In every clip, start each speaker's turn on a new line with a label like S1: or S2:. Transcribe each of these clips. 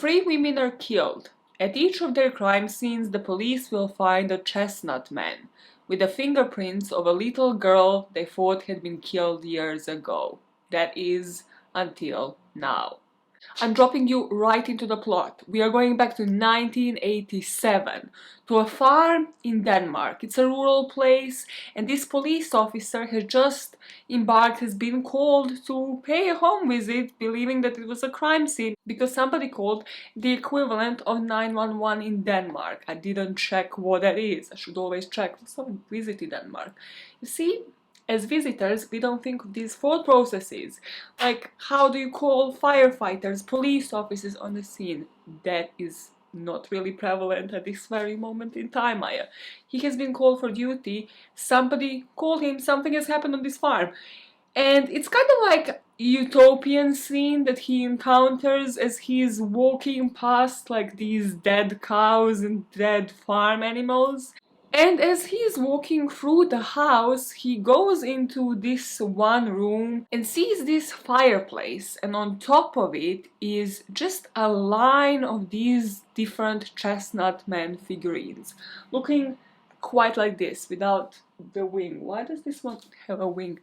S1: 3 women are killed. At each of their crime scenes, the police will find a Chestnut Man with the fingerprints of a little girl they thought had been killed years ago. That is, until now. I'm dropping you right into the plot. We are going back to 1987, to a farm in Denmark. It's a rural place, and this police officer has been called to pay a home visit, believing that it was a crime scene, because somebody called the equivalent of 911 in Denmark. I didn't check what that is. I should always check. Someone visited Denmark. You see, as visitors, we don't think of these thought processes. Like, how do you call firefighters, police officers on the scene? That is not really prevalent at this very moment in time, Maya. He has been called for duty, somebody called him, something has happened on this farm. And it's kind of like a utopian scene that he encounters as he's walking past like these dead cows and dead farm animals. And as he's walking through the house, he goes into this one room and sees this fireplace, and on top of it is just a line of these different Chestnut Man figurines, looking quite like this, without the wing. Why does this one have a wing?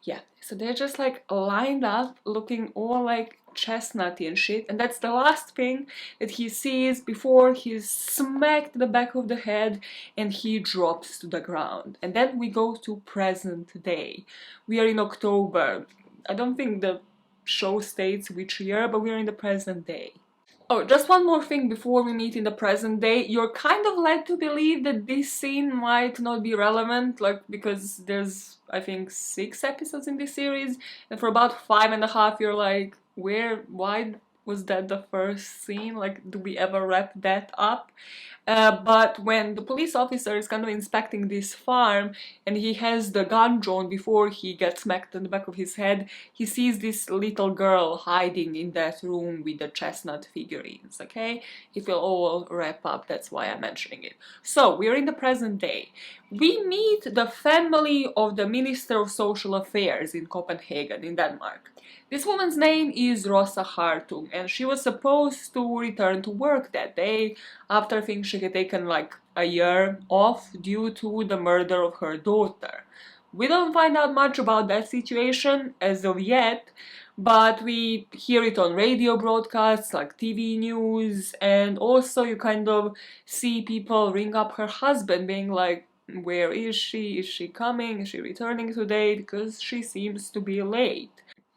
S1: Yeah, so they're just like lined up, looking all like chestnutty and shit, and that's the last thing that he sees before he's smacked the back of the head and he drops to the ground. And then we go to present day. We are in October. I don't think the show states which year, but we are in the present day. Oh, just one more thing before we meet in the present day. You're kind of led to believe that this scene might not be relevant, like, because there's, I think, 6 episodes in this series, and for about 5.5 you're like, why was that the first scene? Like, do we ever wrap that up? But when the police officer is kind of inspecting this farm and he has the gun drawn before he gets smacked in the back of his head, he sees this little girl hiding in that room with the chestnut figurines, okay? It will all wrap up, that's why I'm mentioning it. So, we're in the present day. We meet the family of the Minister of Social Affairs in Copenhagen, in Denmark. This woman's name is Rosa Hartung, and she was supposed to return to work that day after I think she had taken like a year off due to the murder of her daughter. We don't find out much about that situation as of yet, but we hear it on radio broadcasts like TV news, and also you kind of see people ring up her husband being like, where is she? Is she coming? Is she returning today? Because she seems to be late.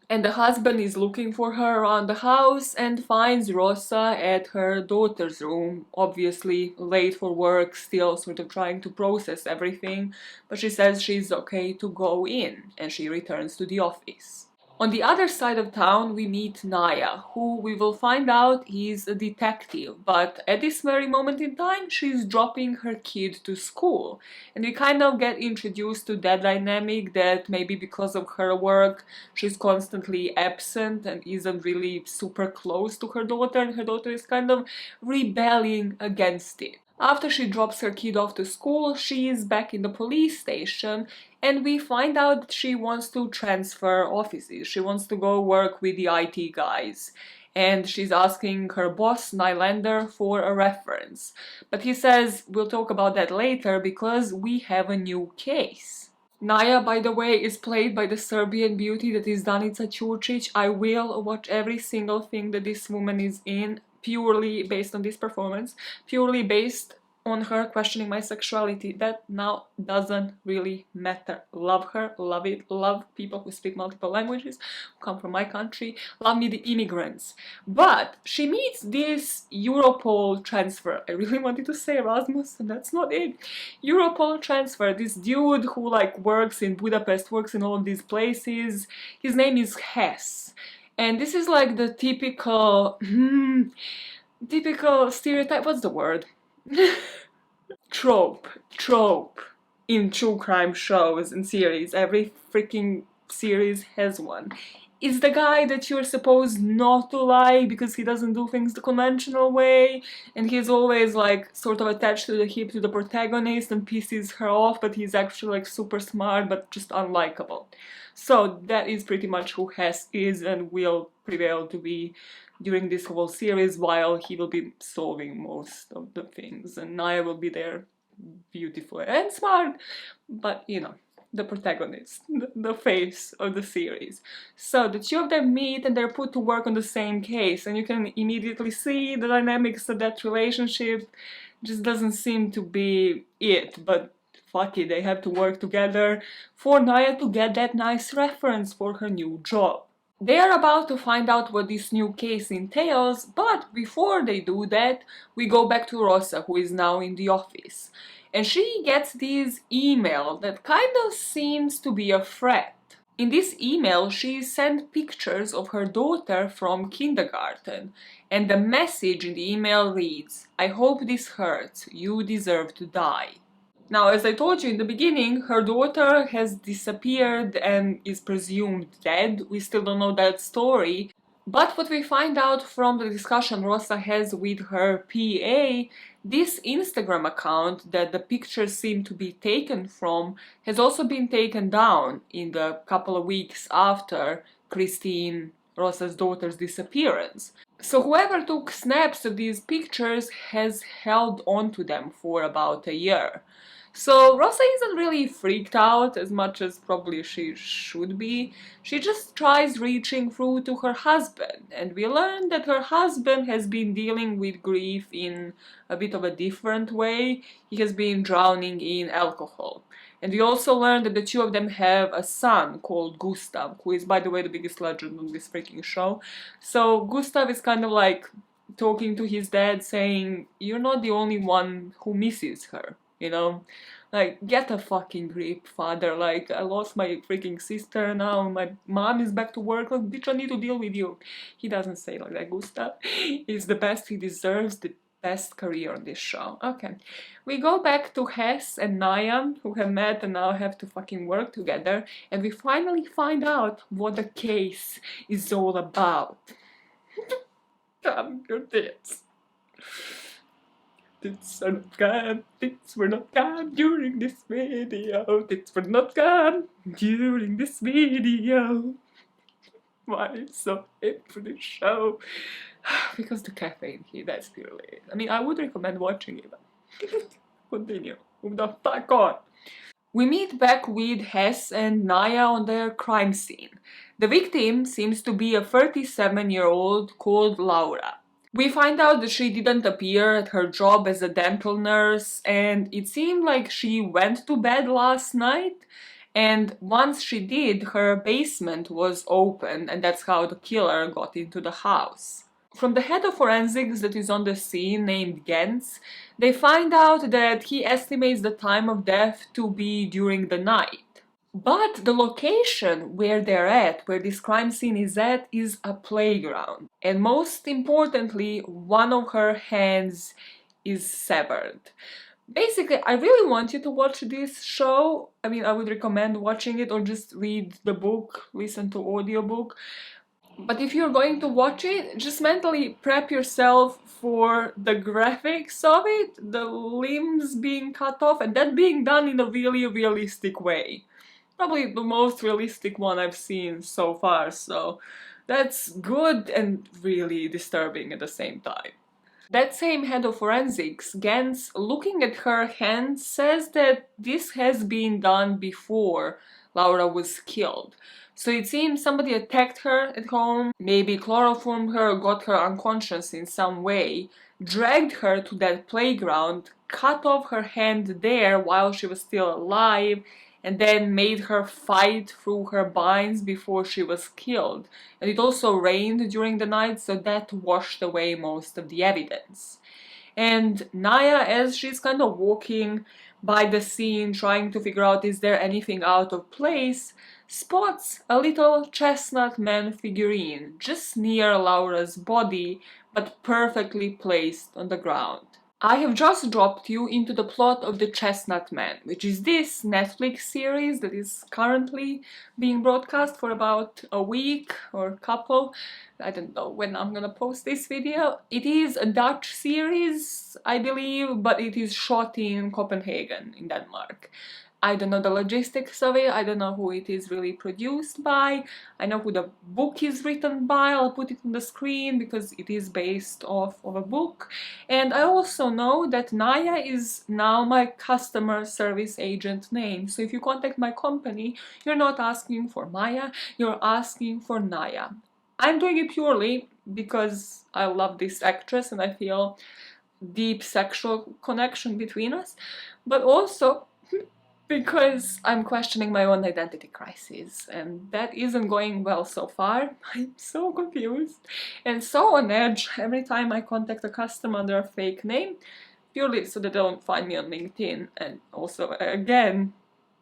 S1: And the husband is looking for her around the house and finds Rosa at her daughter's room, obviously late for work, still sort of trying to process everything, but she says she's okay to go in, and she returns to the office. On the other side of town, we meet Naya, who we will find out is a detective, but at this very moment in time, she's dropping her kid to school. And we kind of get introduced to that dynamic that maybe because of her work, she's constantly absent and isn't really super close to her daughter, and her daughter is kind of rebelling against it. After she drops her kid off to school, she is back in the police station, and we find out that she wants to transfer offices. She wants to go work with the IT guys. And she's asking her boss, Nylander, for a reference. But he says, we'll talk about that later because we have a new case. Naya, by the way, is played by the Serbian beauty that is Danica Ćurčić. I will watch every single thing that this woman is in, purely based on this performance, purely based on her questioning my sexuality. That now doesn't really matter. Love her, love it, love people who speak multiple languages, who come from my country, love me the immigrants. But she meets this Europol transfer. I really wanted to say Erasmus, and that's not it. Europol transfer, this dude who like works in Budapest, works in all of these places. His name is Hess. And this is like the typical stereotype, what's the word? trope in true crime shows and series. Every freaking series has one. is the guy that you're supposed not to like because he doesn't do things the conventional way, and he's always like sort of attached to the hip to the protagonist and pisses her off, but he's actually like super smart but just unlikable. So that is pretty much who Hess is and will prevail to be during this whole series, while he will be solving most of the things and Naya will be there beautiful and smart, but you know, the protagonist, the face of the series. So the two of them meet and they're put to work on the same case, and you can immediately see the dynamics of that relationship just doesn't seem to be it, but fuck it, they have to work together for Naya to get that nice reference for her new job. They are about to find out what this new case entails, but before they do that, we go back to Rosa, who is now in the office. And she gets this email that kind of seems to be a threat. In this email, she sent pictures of her daughter from kindergarten, and the message in the email reads, "I hope this hurts, you deserve to die." Now, as I told you in the beginning, her daughter has disappeared and is presumed dead. We still don't know that story. But what we find out from the discussion Rosa has with her PA, this Instagram account that the pictures seem to be taken from has also been taken down in the couple of weeks after Christine, Rosa's daughter's disappearance. So whoever took snaps of these pictures has held on to them for about a year. So Rosa isn't really freaked out as much as probably she should be. She just tries reaching through to her husband, and we learn that her husband has been dealing with grief in a bit of a different way. He has been drowning in alcohol. And we also learned that the two of them have a son called Gustav, who is, by the way, the biggest legend on this freaking show. So Gustav is kind of like talking to his dad saying, "You're not the only one who misses her, you know? Like, get a fucking grip, father. Like, I lost my freaking sister now, my mom is back to work. Like, bitch, I need to deal with you." He doesn't say like that, Gustav. He's the best, he deserves the best career on this show. Okay, we go back to Hess and Naya, who have met and now have to fucking work together, and we finally find out what the case is all about. Damn your tits. Tits are not gone, tits were not gone during this video, tits were not gone during this video. Why so hip for this show? Because the caffeine here, that's purely it. I mean, I would recommend watching it, but continue. Move the fuck on. We meet back with Hess and Naya on their crime scene. The victim seems to be a 37-year-old called Laura. We find out that she didn't appear at her job as a dental nurse, and it seemed like she went to bed last night, and once she did, her basement was open, and that's how the killer got into the house. From the head of forensics that is on the scene, named Gens, they find out that he estimates the time of death to be during the night. But the location where they're at, where this crime scene is at, is a playground. And most importantly, one of her hands is severed. Basically, I really want you to watch this show. I mean, I would recommend watching it or just read the book, listen to audiobook. But if you're going to watch it, just mentally prep yourself for the graphics of it, the limbs being cut off, and that being done in a really realistic way. Probably the most realistic one I've seen so far, so that's good and really disturbing at the same time. That same head of forensics, Gens, looking at her hand, says that this has been done before Laura was killed. So it seems somebody attacked her at home, maybe chloroformed her, got her unconscious in some way, dragged her to that playground, cut off her hand there while she was still alive, and then made her fight through her binds before she was killed. And it also rained during the night, so that washed away most of the evidence. And Naya, as she's kind of walking by the scene, trying to figure out is there anything out of place, spots a little Chestnut Man figurine just near Laura's body, but perfectly placed on the ground. I have just dropped you into the plot of The Chestnut Man, which is this Netflix series that is currently being broadcast for about a week or a couple. I don't know when I'm gonna post this video. It is a Dutch series, I believe, but it is shot in Copenhagen, in Denmark. I don't know the logistics of it, I don't know who it is really produced by, I know who the book is written by, I'll put it on the screen because it is based off of a book. And I also know that Naya is now my customer service agent name. So if you contact my company, you're not asking for Maya, you're asking for Naya. I'm doing it purely because I love this actress and I feel deep sexual connection between us, but also because I'm questioning my own identity crisis, and that isn't going well so far. I'm so confused and so on edge every time I contact a customer under a fake name, purely so they don't find me on LinkedIn, and also, again,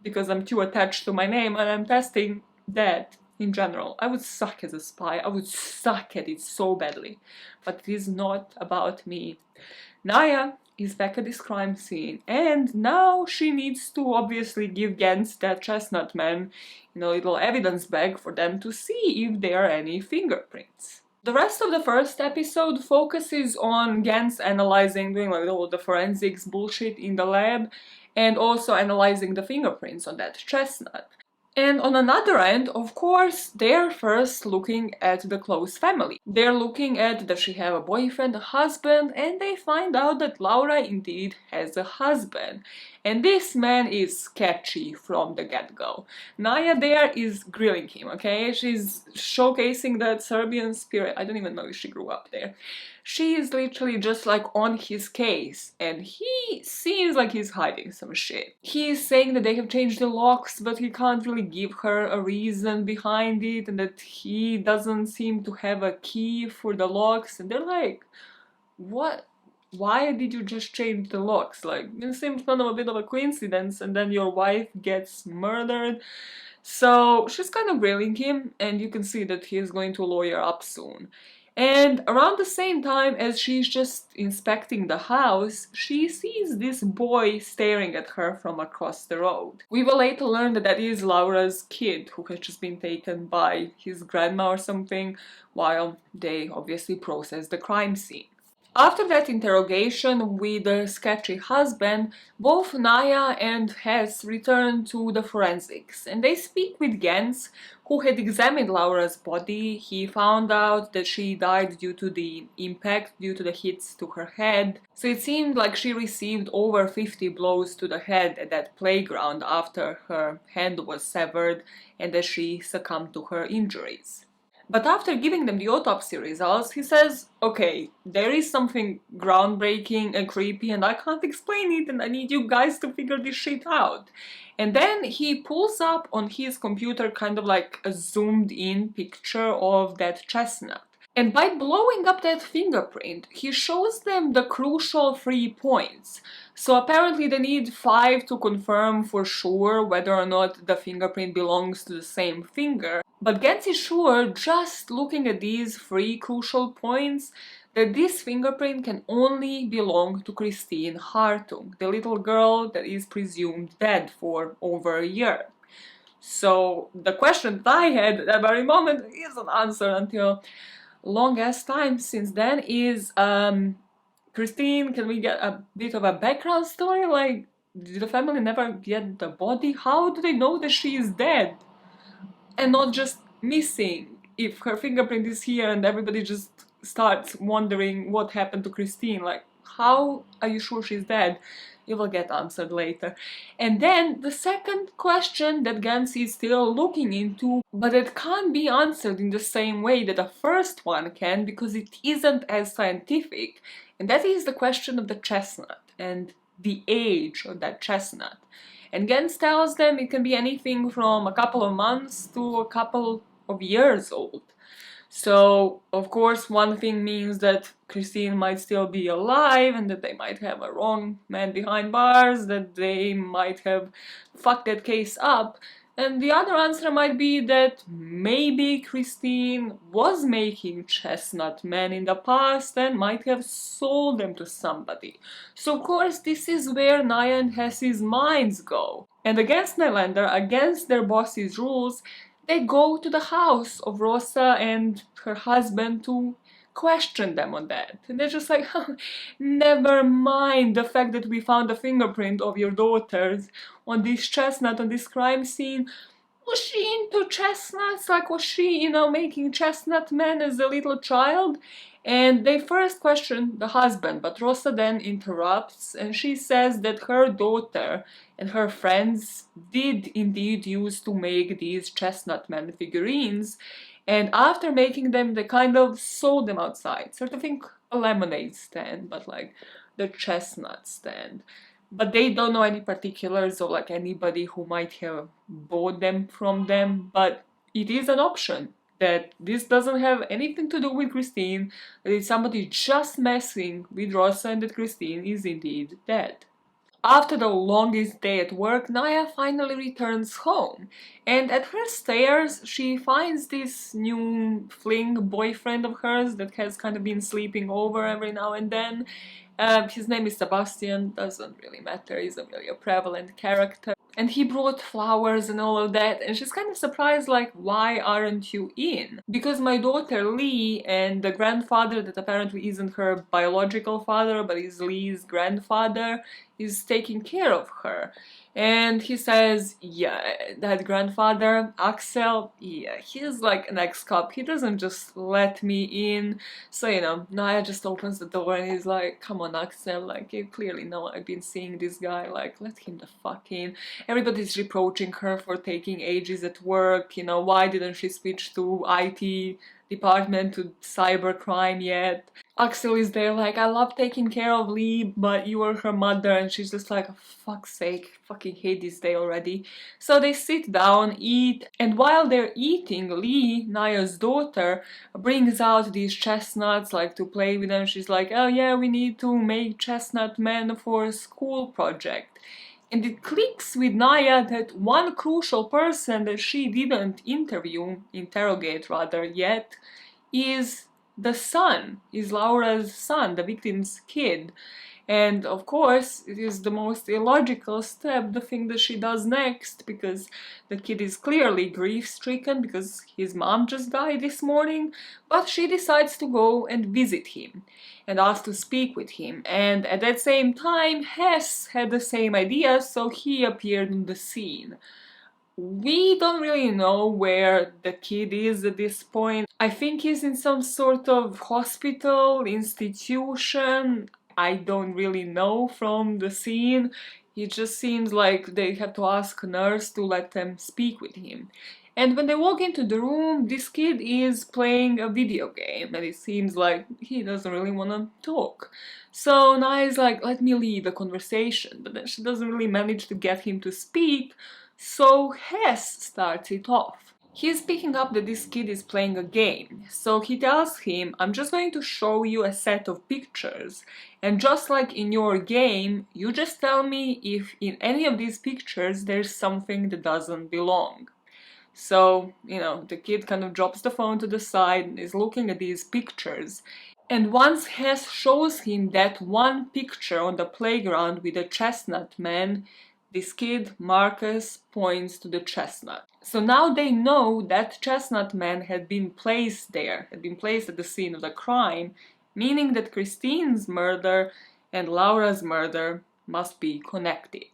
S1: because I'm too attached to my name and I'm testing that in general. I would suck as a spy, I would suck at it so badly, but it is not about me. Naya is back at this crime scene, and now she needs to obviously give Gens that Chestnut Man in a little evidence bag for them to see if there are any fingerprints. The rest of the first episode focuses on Gens analyzing, doing like all the forensics bullshit in the lab, and also analyzing the fingerprints on that chestnut. And on another end, of course, they're first looking at the close family. They're looking at does she have a boyfriend, a husband, and they find out that Laura indeed has a husband. And this man is sketchy from the get-go. Naya there is grilling him, okay? She's showcasing that Serbian spirit. I don't even know if she grew up there. She is literally just like on his case, and he seems like he's hiding some shit. He's saying that they have changed the locks, but he can't really give her a reason behind it, and that he doesn't seem to have a key for the locks, and they're like, what? Why did you just change the locks? Like, it seems kind of a bit of a coincidence, and then your wife gets murdered. So she's kind of grilling him, and you can see that he is going to lawyer up soon. And around the same time as she's just inspecting the house, she sees this boy staring at her from across the road. We will later learn that that is Laura's kid, who has just been taken by his grandma or something, while they obviously process the crime scene. After that interrogation with the sketchy husband, both Naya and Hess return to the forensics, and they speak with Gens, who had examined Laura's body. He found out that she died due to the impact, due to the hits to her head. So it seemed like she received over 50 blows to the head at that playground after her hand was severed and that she succumbed to her injuries. But after giving them the autopsy results, he says, okay, there is something groundbreaking and creepy and I can't explain it and I need you guys to figure this shit out. And then he pulls up on his computer kind of like a zoomed in picture of that chestnut. And by blowing up that fingerprint, he shows them the crucial 3 points. So apparently they need 5 to confirm for sure whether or not the fingerprint belongs to the same finger. But Gens is sure, just looking at these 3 crucial points, that this fingerprint can only belong to Christine Hartung, the little girl that is presumed dead for over a year. So the question that I had at that very moment isn't answered until long ass time since then is, Christine, can we get a bit of a background story? Like, did the family never get the body? How do they know that she is dead and not just missing? If her fingerprint is here and everybody just starts wondering what happened to Christine, like, how are you sure she's dead? It will get answered later. And then the second question that Gens is still looking into, but it can't be answered in the same way that the first one can because it isn't as scientific, and that is the question of the chestnut and the age of that chestnut. And Gens tells them it can be anything from a couple of months to a couple of years old. So, of course, one thing means that Christine might still be alive and that they might have a wrong man behind bars, that they might have fucked that case up. And the other answer might be that maybe Christine was making chestnut men in the past and might have sold them to somebody. So of course this is where Naya and Hess's minds go. And against Nylander, against their boss's rules, they go to the house of Rosa and her husband to question them on that. And they're just like, never mind the fact that we found a fingerprint of your daughters on this chestnut, on this crime scene. Was she into chestnuts? Like, was she, making chestnut men as a little child? And they first question the husband, but Rosa then interrupts and she says that her daughter and her friends did indeed used to make these chestnut men figurines, and after making them, they kind of sold them outside. Sort of think a lemonade stand, but like the chestnut stand. But they don't know any particulars of like anybody who might have bought them from them, but it is an option that this doesn't have anything to do with Christine, that it's somebody just messing with Rosa and that Christine is indeed dead. After the longest day at work, Naya finally returns home, and at her stairs she finds this new fling boyfriend of hers that has kind of been sleeping over every now and then. His name is Sebastian, doesn't really matter, he's a really prevalent character. And he brought flowers and all of that, and she's kind of surprised, like, why aren't you in? Because my daughter Lee and the grandfather, that apparently isn't her biological father but is Lee's grandfather, is taking care of her. And he says, yeah, that grandfather, Axel, yeah, he's like an ex-cop, he doesn't just let me in. So, Naya just opens the door and he's like, come on, Axel, like, you clearly know I've been seeing this guy, like, let him the fuck in. Everybody's reproaching her for taking ages at work, why didn't she switch to IT department, to cybercrime yet? Axel is there like, I love taking care of Lee, but you are her mother, and she's just like, oh, fuck's sake, fucking hate this day already. So they sit down, eat, and while they're eating, Lee, Naya's daughter, brings out these chestnuts, like, to play with them. She's like, oh yeah, we need to make chestnut men for a school project. And it clicks with Naya that one crucial person that she didn't interrogate rather yet, is the son, is Laura's son, the victim's kid. And of course, it is the most illogical step, the thing that she does next, because the kid is clearly grief-stricken because his mom just died this morning, but she decides to go and visit him and ask to speak with him. And at that same time, Hess had the same idea, so he appeared on the scene. We don't really know where the kid is at this point. I think he's in some sort of hospital, institution. I don't really know from the scene. It just seems like they have to ask a nurse to let them speak with him. And when they walk into the room, this kid is playing a video game, and it seems like he doesn't really want to talk. So Naya's like, let me lead the conversation, but then she doesn't really manage to get him to speak, so Hess starts it off. He's picking up that this kid is playing a game, so he tells him, I'm just going to show you a set of pictures, and just like in your game, you just tell me if in any of these pictures there's something that doesn't belong. So, the kid kind of drops the phone to the side and is looking at these pictures. And once Hess shows him that one picture on the playground with a chestnut man, this kid, Marcus, points to the chestnut. So now they know that chestnut man had been placed there, had been placed at the scene of the crime, meaning that Christine's murder and Laura's murder must be connected.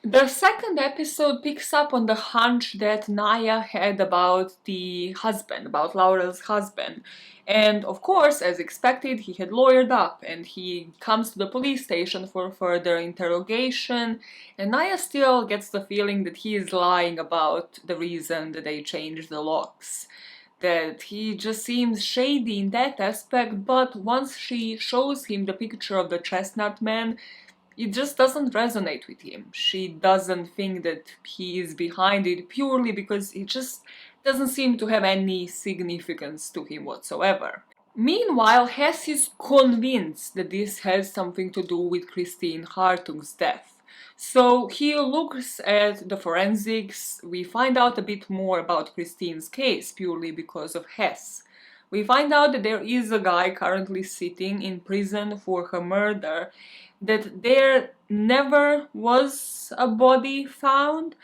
S1: The second episode picks up on the hunch that Naya had about the husband, about Laura's husband. And of course, as expected, he had lawyered up and he comes to the police station for further interrogation. And Naya still gets the feeling that he is lying about the reason that they changed the locks. That he just seems shady in that aspect, but once she shows him the picture of the chestnut man, it just doesn't resonate with him. She doesn't think that he is behind it purely because it just doesn't seem to have any significance to him whatsoever. Meanwhile, Hess is convinced that this has something to do with Christine Hartug's death. So he looks at the forensics. We find out a bit more about Christine's case purely because of Hess. We find out that there is a guy currently sitting in prison for her murder, that there never was a body found,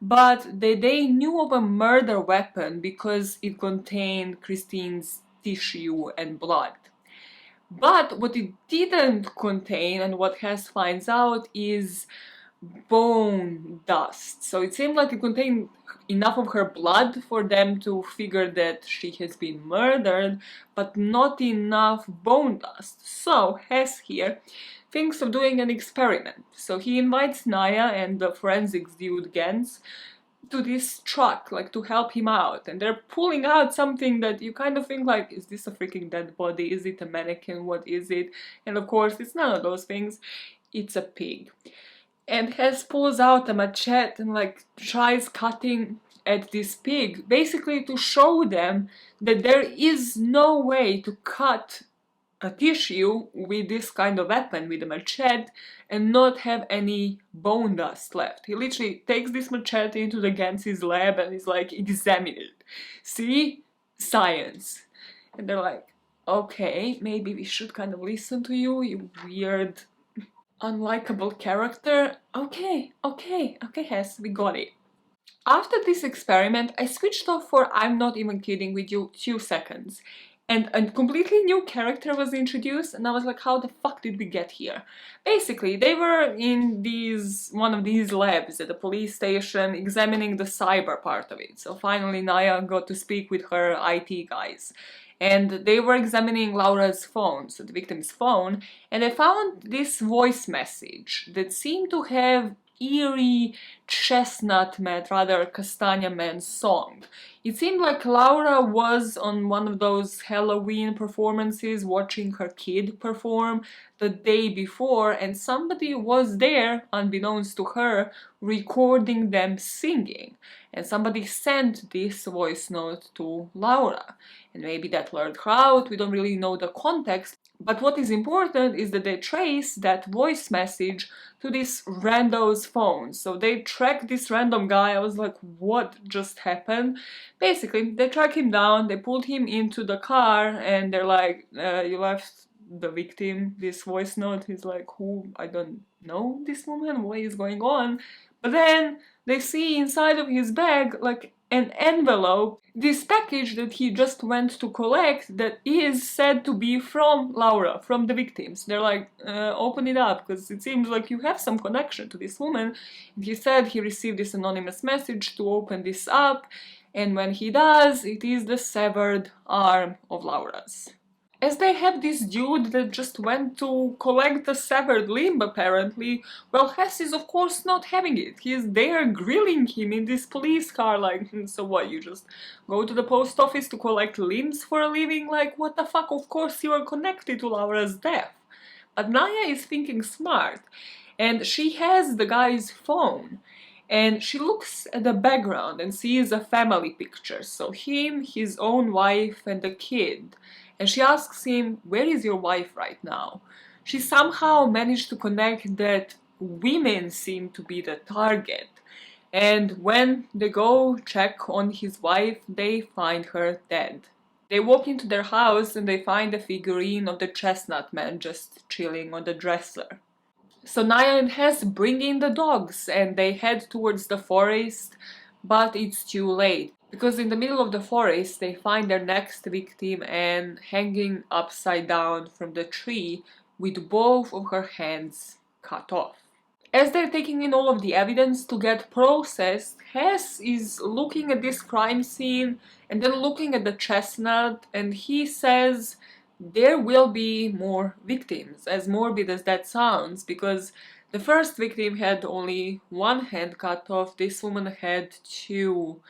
S1: but they knew of a murder weapon because it contained Christine's tissue and blood. But what it didn't contain, and what Hess finds out, is bone dust. So it seemed like it contained enough of her blood for them to figure that she has been murdered, but not enough bone dust. So Hess here thinks of doing an experiment. So he invites Naya and the forensics dude Gens to this truck, like, to help him out, and they're pulling out something that you kind of think, like, is this a freaking dead body? Is it a mannequin? What is it? And of course it's none of those things. It's a pig. And Hess pulls out a machete and, like, tries cutting at this pig, basically to show them that there is no way to cut a tissue with this kind of weapon, with a machete, and not have any bone dust left. He literally takes this machete into the Gens's lab and is like, examine it. See? Science. And they're like, okay, maybe we should kind of listen to you, you weird, unlikable character. Okay, Hess, we got it. After this experiment, I switched off for, I'm not even kidding with you, 2 seconds. And a completely new character was introduced, and I was like, how the fuck did we get here? Basically, they were in one of these labs at the police station examining the cyber part of it. So finally Naya got to speak with her IT guys. And they were examining Laura's phone, so the victim's phone, and they found this voice message that seemed to have eerie Chestnut Man, rather Castagna Man song. It seemed like Laura was on one of those Halloween performances watching her kid perform the day before, and somebody was there, unbeknownst to her, recording them singing. And somebody sent this voice note to Laura. And maybe that lured her out, we don't really know the context. But what is important is that they trace that voice message to this rando's phone. So they track this random guy. I was like, what just happened? Basically, they track him down, they pulled him into the car, and they're like, you left the victim this voice note. He's like, who? I don't know this woman, what is going on? But then they see inside of his bag, like, an envelope, this package that he just went to collect, that is said to be from Laura, from the victims. They're like, open it up, because it seems like you have some connection to this woman. And he said he received this anonymous message to open this up, and when he does, it is the severed arm of Laura's. As they have this dude that just went to collect the severed limb, apparently, well, Hess is of course not having it. He's there grilling him in this police car, like, so what, you just go to the post office to collect limbs for a living? Like, what the fuck, of course you are connected to Laura's death. But Naya is thinking smart, and she has the guy's phone. And she looks at the background and sees a family picture. So him, his own wife, and a kid. And she asks him, where is your wife right now? She somehow managed to connect that women seem to be the target. And when they go check on his wife, they find her dead. They walk into their house and they find a figurine of the Chestnut Man just chilling on the dresser. So Naya and Hess bring in the dogs and they head towards the forest, but it's too late. Because in the middle of the forest, they find their next victim and hanging upside down from the tree with both of her hands cut off. As they're taking in all of the evidence to get processed, Hess is looking at this crime scene and then looking at the chestnut, and he says there will be more victims, as morbid as that sounds, because the first victim had only one hand cut off, this woman had two.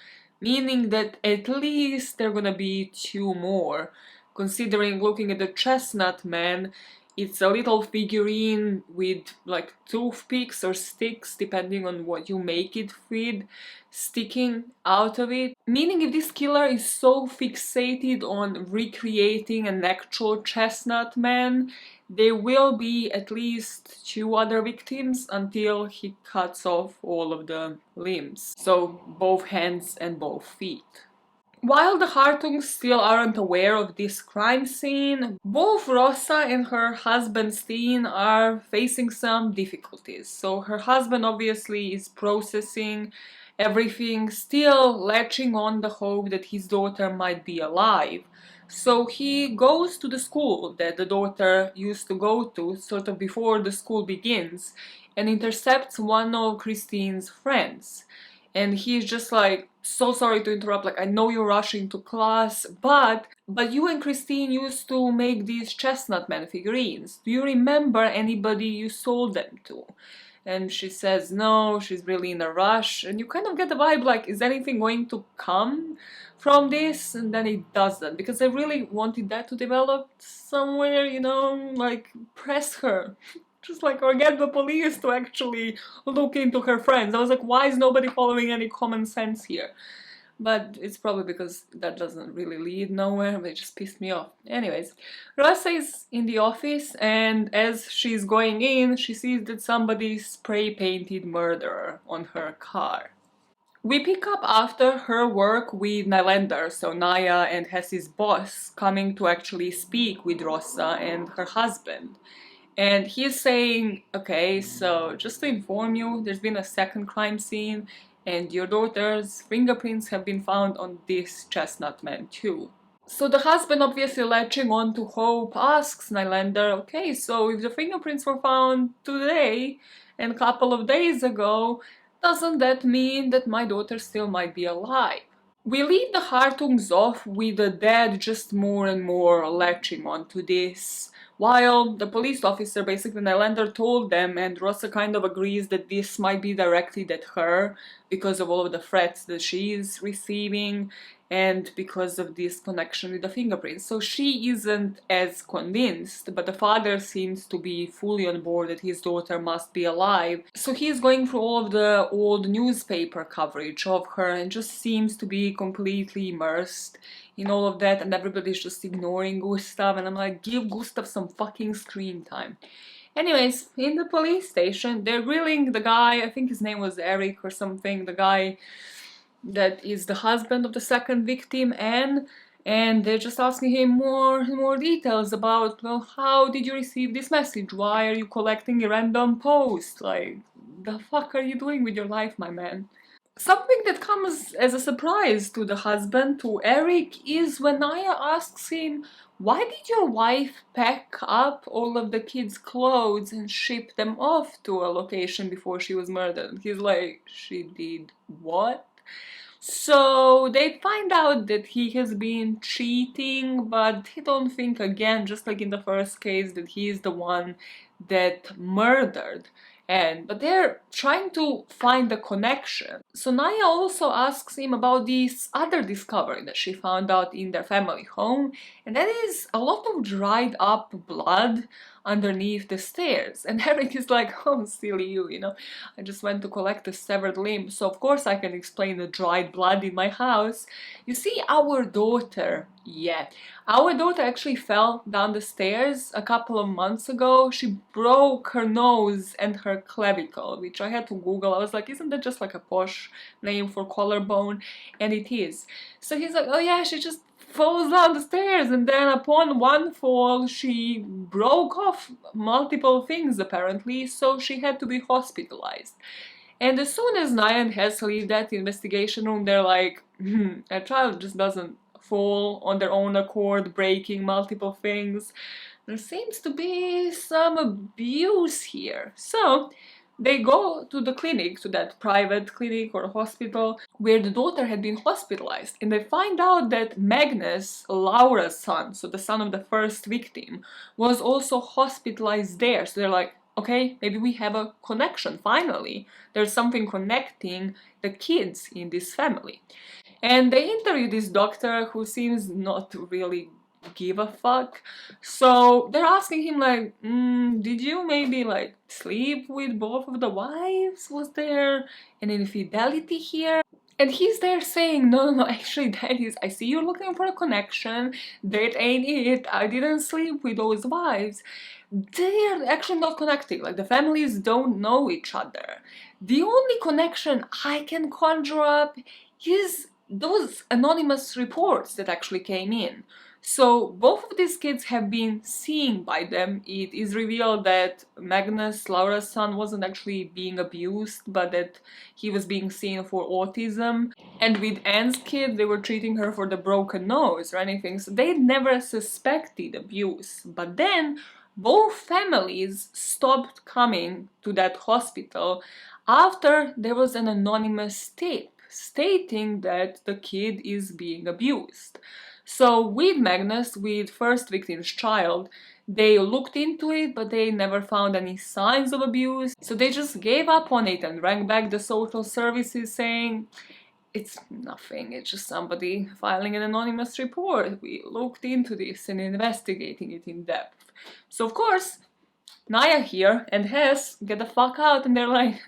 S1: Meaning that at least there are gonna be two more. Considering looking at the Chestnut Man, It's a little figurine with like toothpicks or sticks, depending on what you make it with, sticking out of it. Meaning if this killer is so fixated on recreating an actual Chestnut Man, there will be at least 2 other victims until he cuts off all of the limbs. So both hands and both feet. While the Hartungs still aren't aware of this crime scene, both Rosa and her husband Steen are facing some difficulties. So her husband obviously is processing everything, still latching on the hope that his daughter might be alive. So he goes to the school that the daughter used to go to, sort of before the school begins, and intercepts one of Christine's friends. And he's just like, so sorry to interrupt, like I know you're rushing to class, but you and Christine used to make these Chestnut Man figurines. Do you remember anybody you sold them to? And she says no, she's really in a rush, and you kind of get the vibe like, is anything going to come from this? And then it doesn't, because I really wanted that to develop somewhere, you know, like press her. Just like, or get the police to actually look into her friends. I was like, why is nobody following any common sense here? But it's probably because that doesn't really lead nowhere. They just pissed me off. Anyways, Rosa is in the office, and as she's going in, she sees that somebody spray painted murderer on her car. We pick up after her work with Nylander, so Naya and Hess's boss, coming to actually speak with Rosa and her husband. And he's saying, okay, so just to inform you, there's been a second crime scene, and your daughter's fingerprints have been found on this Chestnut Man too. So the husband, obviously latching on to hope, asks Nylander, okay, so if the fingerprints were found today and a couple of days ago, doesn't that mean that my daughter still might be alive? We leave the Hartungs off with the dad just more and more latching onto this, while the police officer, basically Nylander, told them, and Rosa kind of agrees that this might be directed at her because of all of the threats that she is receiving and because of this connection with the fingerprints. So she isn't as convinced, but the father seems to be fully on board that his daughter must be alive. So he's going through all of the old newspaper coverage of her and just seems to be completely immersed in all of that, and everybody's just ignoring Gustav, and I'm like, give Gustav some fucking screen time. Anyways, in the police station, they're grilling the guy, I think his name was Eric or something, the guy that is the husband of the second victim, Anne, and they're just asking him more details about, well, how did you receive this message? Why are you collecting a random post? Like, the fuck are you doing with your life, my man? Something that comes as a surprise to the husband, to Eric, is when Naya asks him, why did your wife pack up all of the kids' clothes and ship them off to a location before she was murdered? He's like, she did what? So they find out that he has been cheating, but they don't think, again, just like in the first case, that he is the one that murdered. But they're trying to find the connection. So Naya also asks him about this other discovery that she found out in their family home, and that is a lot of dried up blood underneath the stairs. And Eric is like, oh, silly you know, I just went to collect a severed limb, so of course I can explain the dried blood in my house. You see, our daughter actually fell down the stairs a couple of months ago. She broke her nose and her clavicle, which I had to Google. I was like, isn't that just like a posh name for collarbone? And it is. So he's like, oh yeah, she just falls down the stairs, and then upon one fall she broke off multiple things apparently, so she had to be hospitalized. And as soon as Naya and Hess leave that investigation room, they're like, a child just doesn't fall on their own accord, breaking multiple things. There seems to be some abuse here. So they go to the clinic, to that private clinic or hospital where the daughter had been hospitalized, and they find out that Magnus, Laura's son, so the son of the first victim, was also hospitalized there. So they're like, okay, maybe we have a connection, finally. There's something connecting the kids in this family. And they interview this doctor who seems not really give a fuck. So they're asking him like, did you maybe like sleep with both of the wives? Was there an infidelity here? And he's there saying, no, no, no, actually that is, I see you're looking for a connection, that ain't it, I didn't sleep with those wives. They're actually not connecting, like the families don't know each other. The only connection I can conjure up is those anonymous reports that actually came in. So both of these kids have been seen by them. It is revealed that Magnus, Laura's son, wasn't actually being abused, but that he was being seen for autism. And with Anne's kid, they were treating her for the broken nose or anything, so they never suspected abuse. But then both families stopped coming to that hospital after there was an anonymous tip stating that the kid is being abused. So with Magnus, with first victim's child, they looked into it, but they never found any signs of abuse. So they just gave up on it and rang back the social services saying, it's nothing, it's just somebody filing an anonymous report. We looked into this and investigating it in depth. So of course, Naya here and Hess get the fuck out and they're like,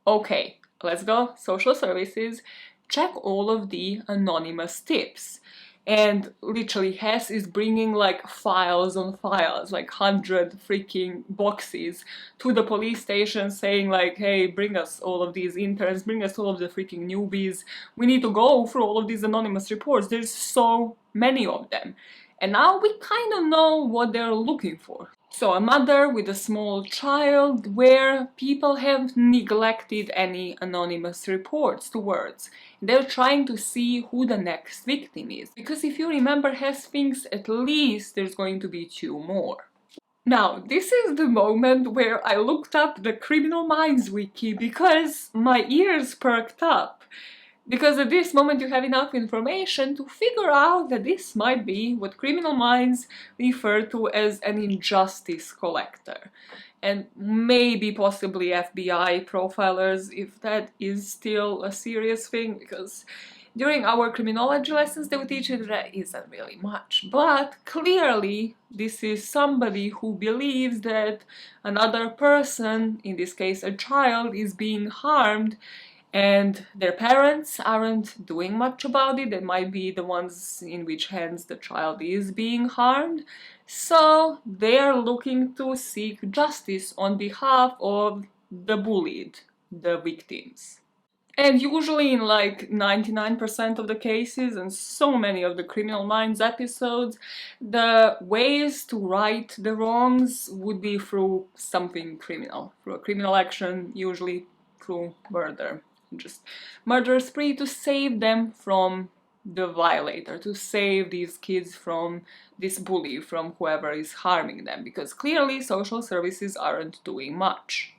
S1: okay, let's go, social services, check all of the anonymous tips. And literally Hess is bringing like files on files, like 100 freaking boxes to the police station saying like, hey, bring us all of these interns, bring us all of the freaking newbies. We need to go through all of these anonymous reports. There's so many of them. And now we kind of know what they're looking for. So a mother with a small child where people have neglected any anonymous reports towards. They're trying to see who the next victim is. Because if you remember Hess thinks at least there's going to be 2 more. Now, this is the moment where I looked up the Criminal Minds wiki because my ears perked up. Because at this moment you have enough information to figure out that this might be what Criminal Minds refer to as an injustice collector. And maybe possibly FBI profilers, if that is still a serious thing, because during our criminology lessons they would teach you that that isn't really much. But clearly this is somebody who believes that another person, in this case a child, is being harmed and their parents aren't doing much about it. They might be the ones in which hands the child is being harmed. So they are looking to seek justice on behalf of the bullied, the victims. And usually in like 99% of the cases and so many of the Criminal Minds episodes, the ways to right the wrongs would be through something criminal, through a criminal action, usually through murder. Just murder spree to save them from the violator, to save these kids from this bully, from whoever is harming them, because clearly social services aren't doing much.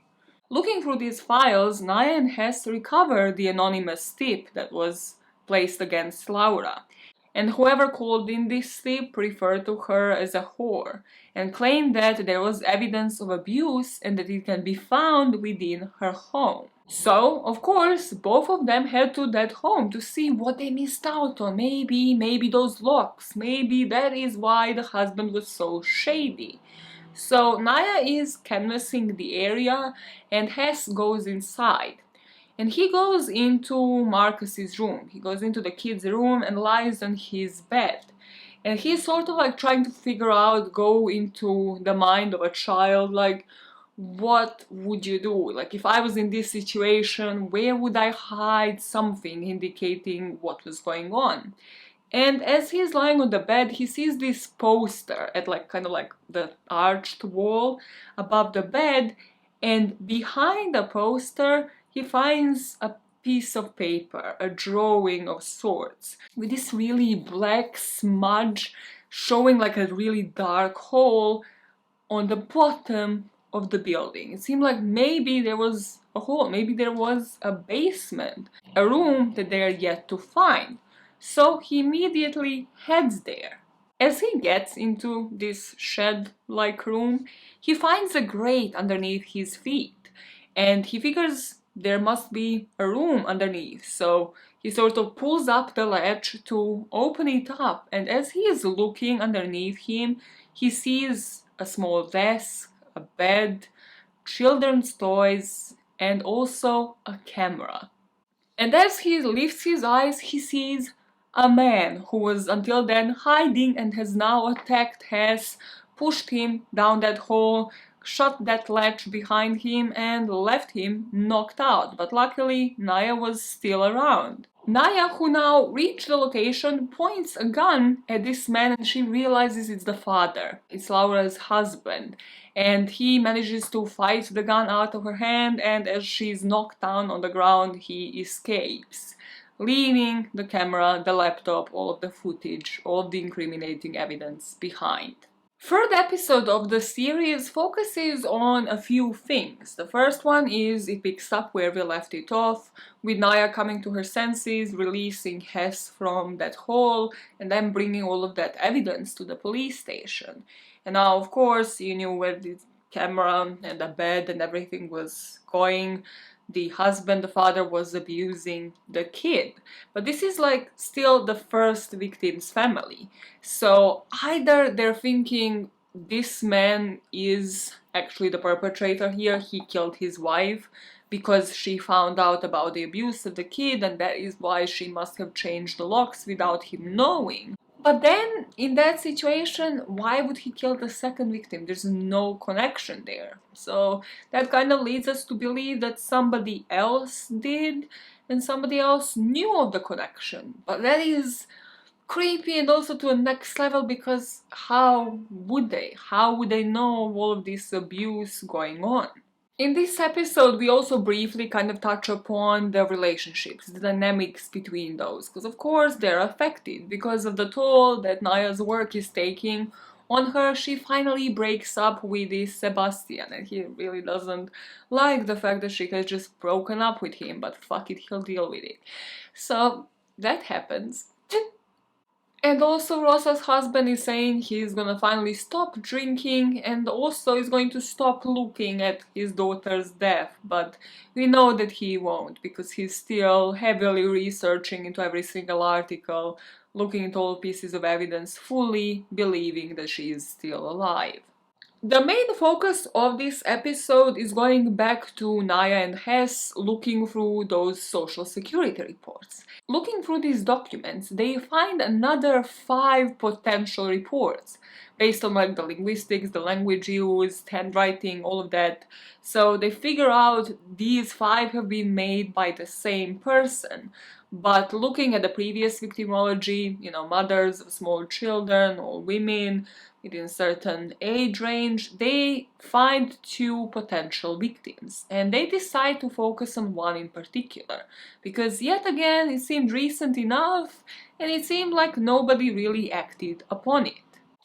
S1: Looking through these files, Naya and Hess recover the anonymous tip that was placed against Laura, and whoever called in this tip referred to her as a whore and claimed that there was evidence of abuse and that it can be found within her home. So, of course, both of them head to that home to see what they missed out on. Maybe those locks. Maybe that is why the husband was so shady. So Naya is canvassing the area and Hess goes inside. And he goes into Marcus's room. He goes into the kid's room and lies on his bed. And he's sort of like trying to figure out, go into the mind of a child, like, what would you do? Like, if I was in this situation, where would I hide something indicating what was going on? And as he's lying on the bed, he sees this poster at like kind of like the arched wall above the bed, and behind the poster he finds a piece of paper, a drawing of sorts, with this really black smudge showing like a really dark hole on the bottom of the building. It seemed like maybe there was a hole, maybe there was a basement, a room that they are yet to find. So he immediately heads there. As he gets into this shed-like room, he finds a grate underneath his feet, and he figures there must be a room underneath. So he sort of pulls up the latch to open it up, and as he is looking underneath him, he sees a small desk, a bed, children's toys, and also a camera. And as he lifts his eyes, he sees a man who was until then hiding and has now attacked Hess, pushed him down that hole, shut that latch behind him, and left him knocked out. But luckily, Naya was still around. Naya, who now reached the location, points a gun at this man and she realizes it's the father. It's Laura's husband. And he manages to fight the gun out of her hand, and as she's knocked down on the ground, he escapes, leaving the camera, the laptop, all of the footage, all of the incriminating evidence behind. Third episode of the series focuses on a few things. The first one is it picks up where we left it off, with Naya coming to her senses, releasing Hess from that hole, and then bringing all of that evidence to the police station. And now, of course, you knew where the camera and the bed and everything was going. The husband, the father, was abusing the kid. But this is like still the first victim's family. So either they're thinking this man is actually the perpetrator here, he killed his wife because she found out about the abuse of the kid, and that is why she must have changed the locks without him knowing. But then, in that situation, why would he kill the second victim? There's no connection there. So that kind of leads us to believe that somebody else did, and somebody else knew of the connection. But that is creepy and also to a next level, because how would they? How would they know of all of this abuse going on? In this episode, we also briefly kind of touch upon the relationships, the dynamics between those, because of course they're affected because of the toll that Naya's work is taking on her. She finally breaks up with this Sebastian, and he really doesn't like the fact that she has just broken up with him, but fuck it, he'll deal with it. So that happens. And also Rosa's husband is saying he's gonna finally stop drinking and also is going to stop looking at his daughter's death, but we know that he won't because he's still heavily researching into every single article, looking at all pieces of evidence, fully believing that she is still alive. The main focus of this episode is going back to Naya and Hess looking through those social security reports. Looking through these documents, they find another 5 potential reports based on like the linguistics, the language used, handwriting, all of that. So they figure out these 5 have been made by the same person. But looking at the previous victimology, mothers of small children or women within certain age range, they find 2 potential victims, and they decide to focus on one in particular, because yet again it seemed recent enough and it seemed like nobody really acted upon it.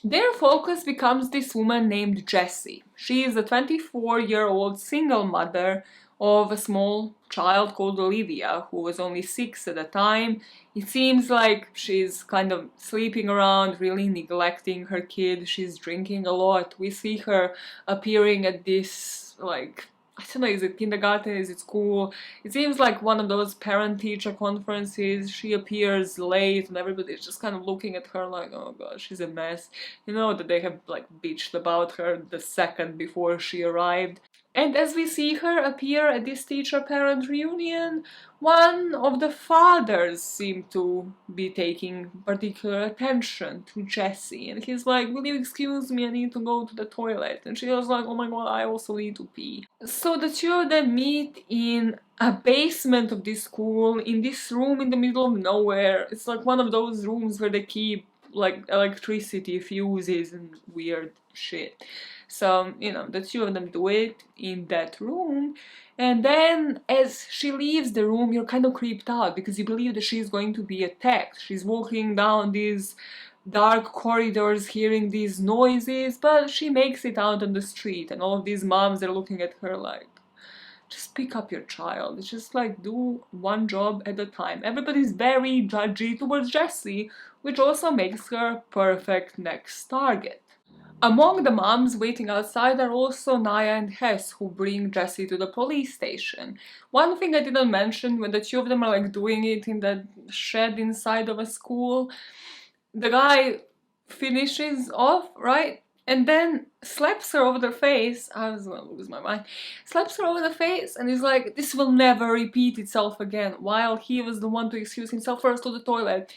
S1: Their focus becomes this woman named Jessie. She is a 24-year-old single mother of a small child called Olivia, who was only 6 at the time. It seems like she's kind of sleeping around, really neglecting her kid. She's drinking a lot. We see her appearing at this, like, I don't know, is it kindergarten, is it school? It seems like one of those parent-teacher conferences. She appears late and everybody's just kind of looking at her like, oh god, she's a mess. You know that they have like bitched about her the second before she arrived. And as we see her appear at this teacher-parent reunion, one of the fathers seemed to be taking particular attention to Jessie. And he's like, will you excuse me, I need to go to the toilet. And she was like, oh my god, I also need to pee. So the 2 of them meet in a basement of this school, in this room in the middle of nowhere. It's like one of those rooms where they keep like electricity fuses and weird shit. So, the 2 of them do it in that room, and then as she leaves the room, you're kind of creeped out because you believe that she's going to be attacked. She's walking down these dark corridors, hearing these noises, but she makes it out on the street, and all of these moms are looking at her like, just pick up your child. It's just like, do one job at a time. Everybody's very judgy towards Jessie, which also makes her perfect next target. Among the moms waiting outside are also Naya and Hess, who bring Jessie to the police station. One thing I didn't mention, when the two of them are like doing it in the shed inside of a school, the guy finishes off, right? And then slaps her over the face. I was gonna lose my mind. Slaps her over the face and he's like, this will never repeat itself again, while he was the one to excuse himself first to the toilet.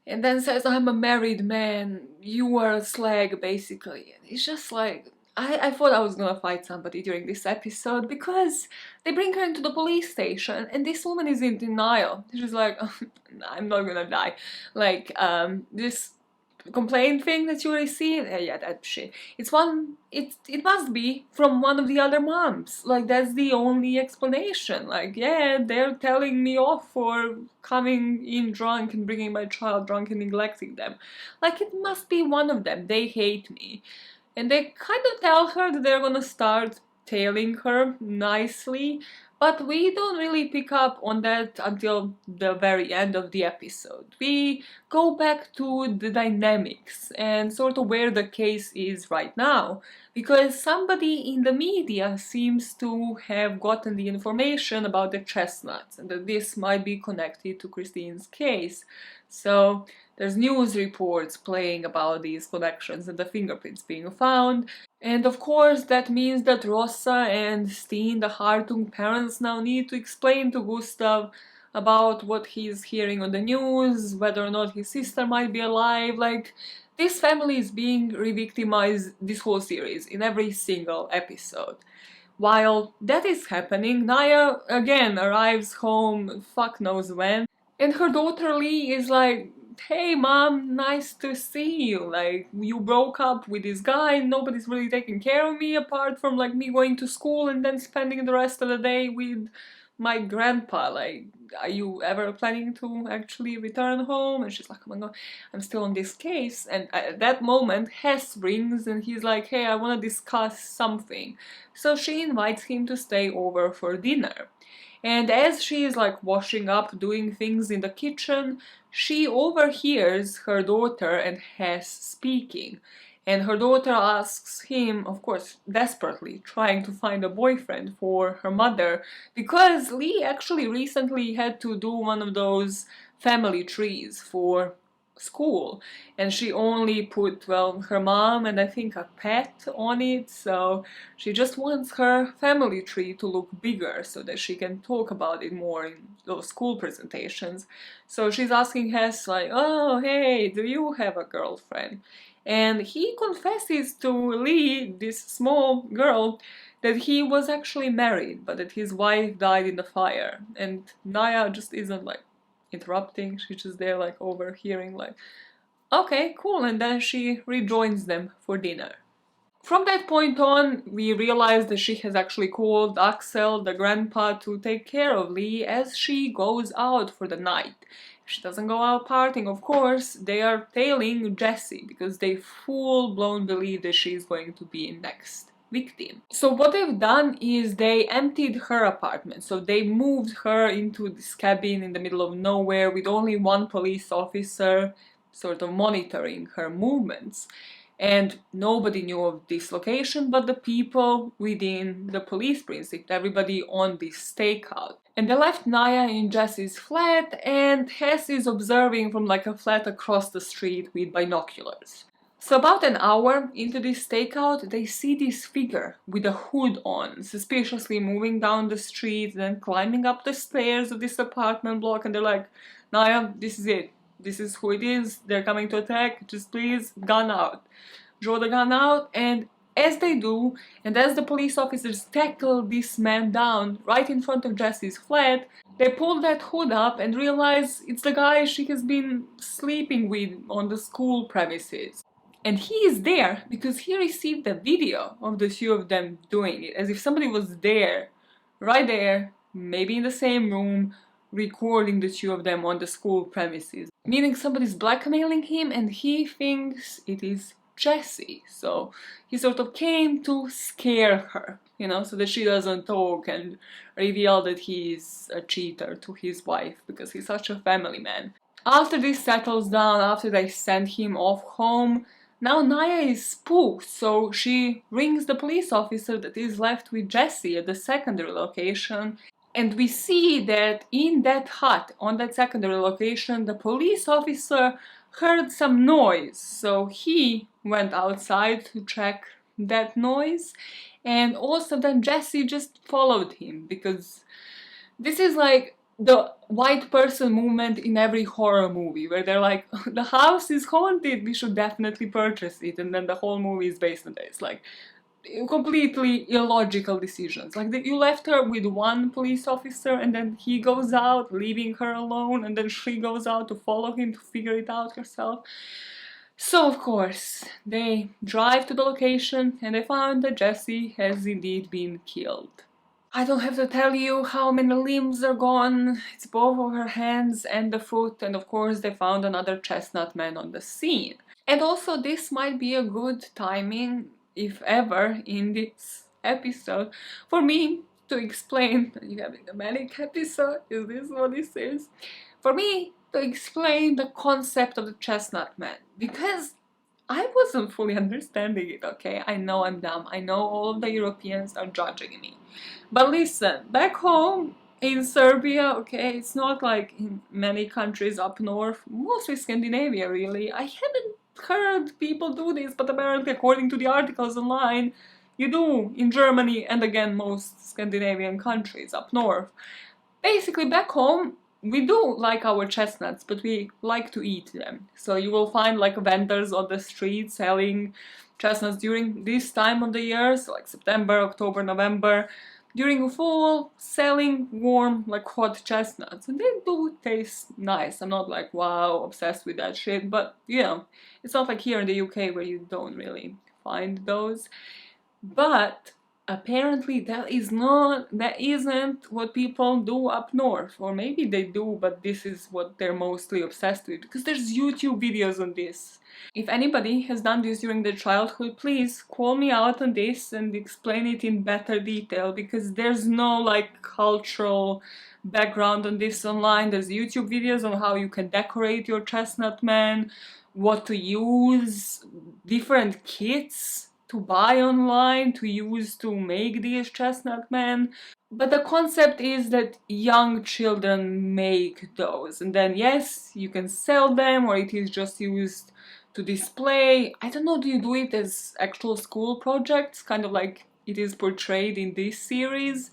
S1: And then says, I'm a married man, you are a slag, basically. And it's just like, I thought I was gonna fight somebody during this episode, because they bring her into the police station and this woman is in denial. She's like, I'm not gonna die. Like, this complaint thing that you received, yeah, that shit. It must be from one of the other moms. Like, that's the only explanation. Like, yeah, they're telling me off for coming in drunk and bringing my child drunk and neglecting them. Like, it must be one of them. They hate me. And they kind of tell her that they're gonna start tailing her nicely, but we don't really pick up on that until the very end of the episode. We go back to the dynamics and sort of where the case is right now, because somebody in the media seems to have gotten the information about the chestnuts and that this might be connected to Christine's case. So there's news reports playing about these connections and the fingerprints being found. And of course that means that Rossa and Steen, the Hartung parents, now need to explain to Gustav about what he's hearing on the news, whether or not his sister might be alive. Like, this family is being re-victimized this whole series, in every single episode. While that is happening, Naya again arrives home, fuck knows when, and her daughter Lee is like, hey mom, nice to see you. Like, you broke up with this guy, nobody's really taking care of me apart from like me going to school and then spending the rest of the day with my grandpa. Like, are you ever planning to actually return home? And she's like, oh my god, I'm still on this case. And at that moment Hess rings and he's like, hey, I want to discuss something. So she invites him to stay over for dinner. And as she is like washing up, doing things in the kitchen, she overhears her daughter and Hess speaking. And her daughter asks him, of course, desperately, trying to find a boyfriend for her mother, because Lee actually recently had to do one of those family trees for school, and she only put, well, her mom and I think a pet on it, so she just wants her family tree to look bigger so that she can talk about it more in those school presentations. So she's asking Hess like, oh hey, do you have a girlfriend? And he confesses to Lee, this small girl, that he was actually married, but that his wife died in the fire. And Naya just isn't like interrupting, she's just there like overhearing, like, okay, cool, and then she rejoins them for dinner. From that point on, we realize that she has actually called Axel, the grandpa, to take care of Lee as she goes out for the night. She doesn't go out partying, of course. They are tailing Jessie because they full-blown believe that she's going to be next victim. So what they've done is they emptied her apartment. So they moved her into this cabin in the middle of nowhere with only one police officer sort of monitoring her movements. And nobody knew of this location but the people within the police precinct, everybody on this stakeout. And they left Naya in Jessie's flat, and Hess is observing from like a flat across the street with binoculars. So about an hour into this stakeout, they see this figure with a hood on, suspiciously moving down the street, then climbing up the stairs of this apartment block, and they're like, Naya, this is it. This is who it is. They're coming to attack. Just please, gun out. Draw the gun out, and as they do, and as the police officers tackle this man down right in front of Jessie's flat, they pull that hood up and realize it's the guy she has been sleeping with on the school premises. And he is there because he received a video of the two of them doing it, as if somebody was there, right there, maybe in the same room, recording the two of them on the school premises. Meaning somebody's blackmailing him and he thinks it is Jessie. So he sort of came to scare her, you know, so that she doesn't talk and reveal that he's a cheater to his wife because he's such a family man. After this settles down, after they send him off home, Now Naya is spooked, so she rings the police officer that is left with Jesse at the secondary location. And we see that in that hut, on that secondary location, the police officer heard some noise. So he went outside to check that noise. And also then Jesse just followed him, because this is like the white person movement in every horror movie, where they're like, the house is haunted, we should definitely purchase it, and then the whole movie is based on this. Like, completely illogical decisions. Like, you left her with one police officer, and then he goes out, leaving her alone, and then she goes out to follow him to figure it out herself. So, of course, they drive to the location, and they found that Jessie has indeed been killed. I don't have to tell you how many limbs are gone. It's both of her hands and the foot, and of course they found another Chestnut Man on the scene. And also, this might be a good timing, if ever, in this episode, for me to explain, you having a manic episode, is this what this is? For me to explain the concept of the Chestnut Man, because I wasn't fully understanding it, okay? I know I'm dumb, I know all of the Europeans are judging me. But listen, back home in Serbia, okay, it's not like in many countries up north, mostly Scandinavia really. I haven't heard people do this, but apparently according to the articles online, you do in Germany and again most Scandinavian countries up north. Basically back home, we do like our chestnuts, but we like to eat them. So you will find like vendors on the street selling chestnuts during this time of the year, so like September, October, November, during fall, selling warm, like hot chestnuts, and they do taste nice. I'm not like, wow, obsessed with that shit, but you know, it's not like here in the UK where you don't really find those. But apparently that isn't what people do up north, or maybe they do, but this is what they're mostly obsessed with, because there's YouTube videos on this. If anybody has done this during their childhood, please call me out on this and explain it in better detail, because there's no like cultural background on this online. There's YouTube videos on how you can decorate your Chestnut Man, what to use, different kits to buy online to use to make these Chestnut Men. But the concept is that young children make those, and then yes, you can sell them, or it is just used to display. I don't know, do you do it as actual school projects, kind of like it is portrayed in this series?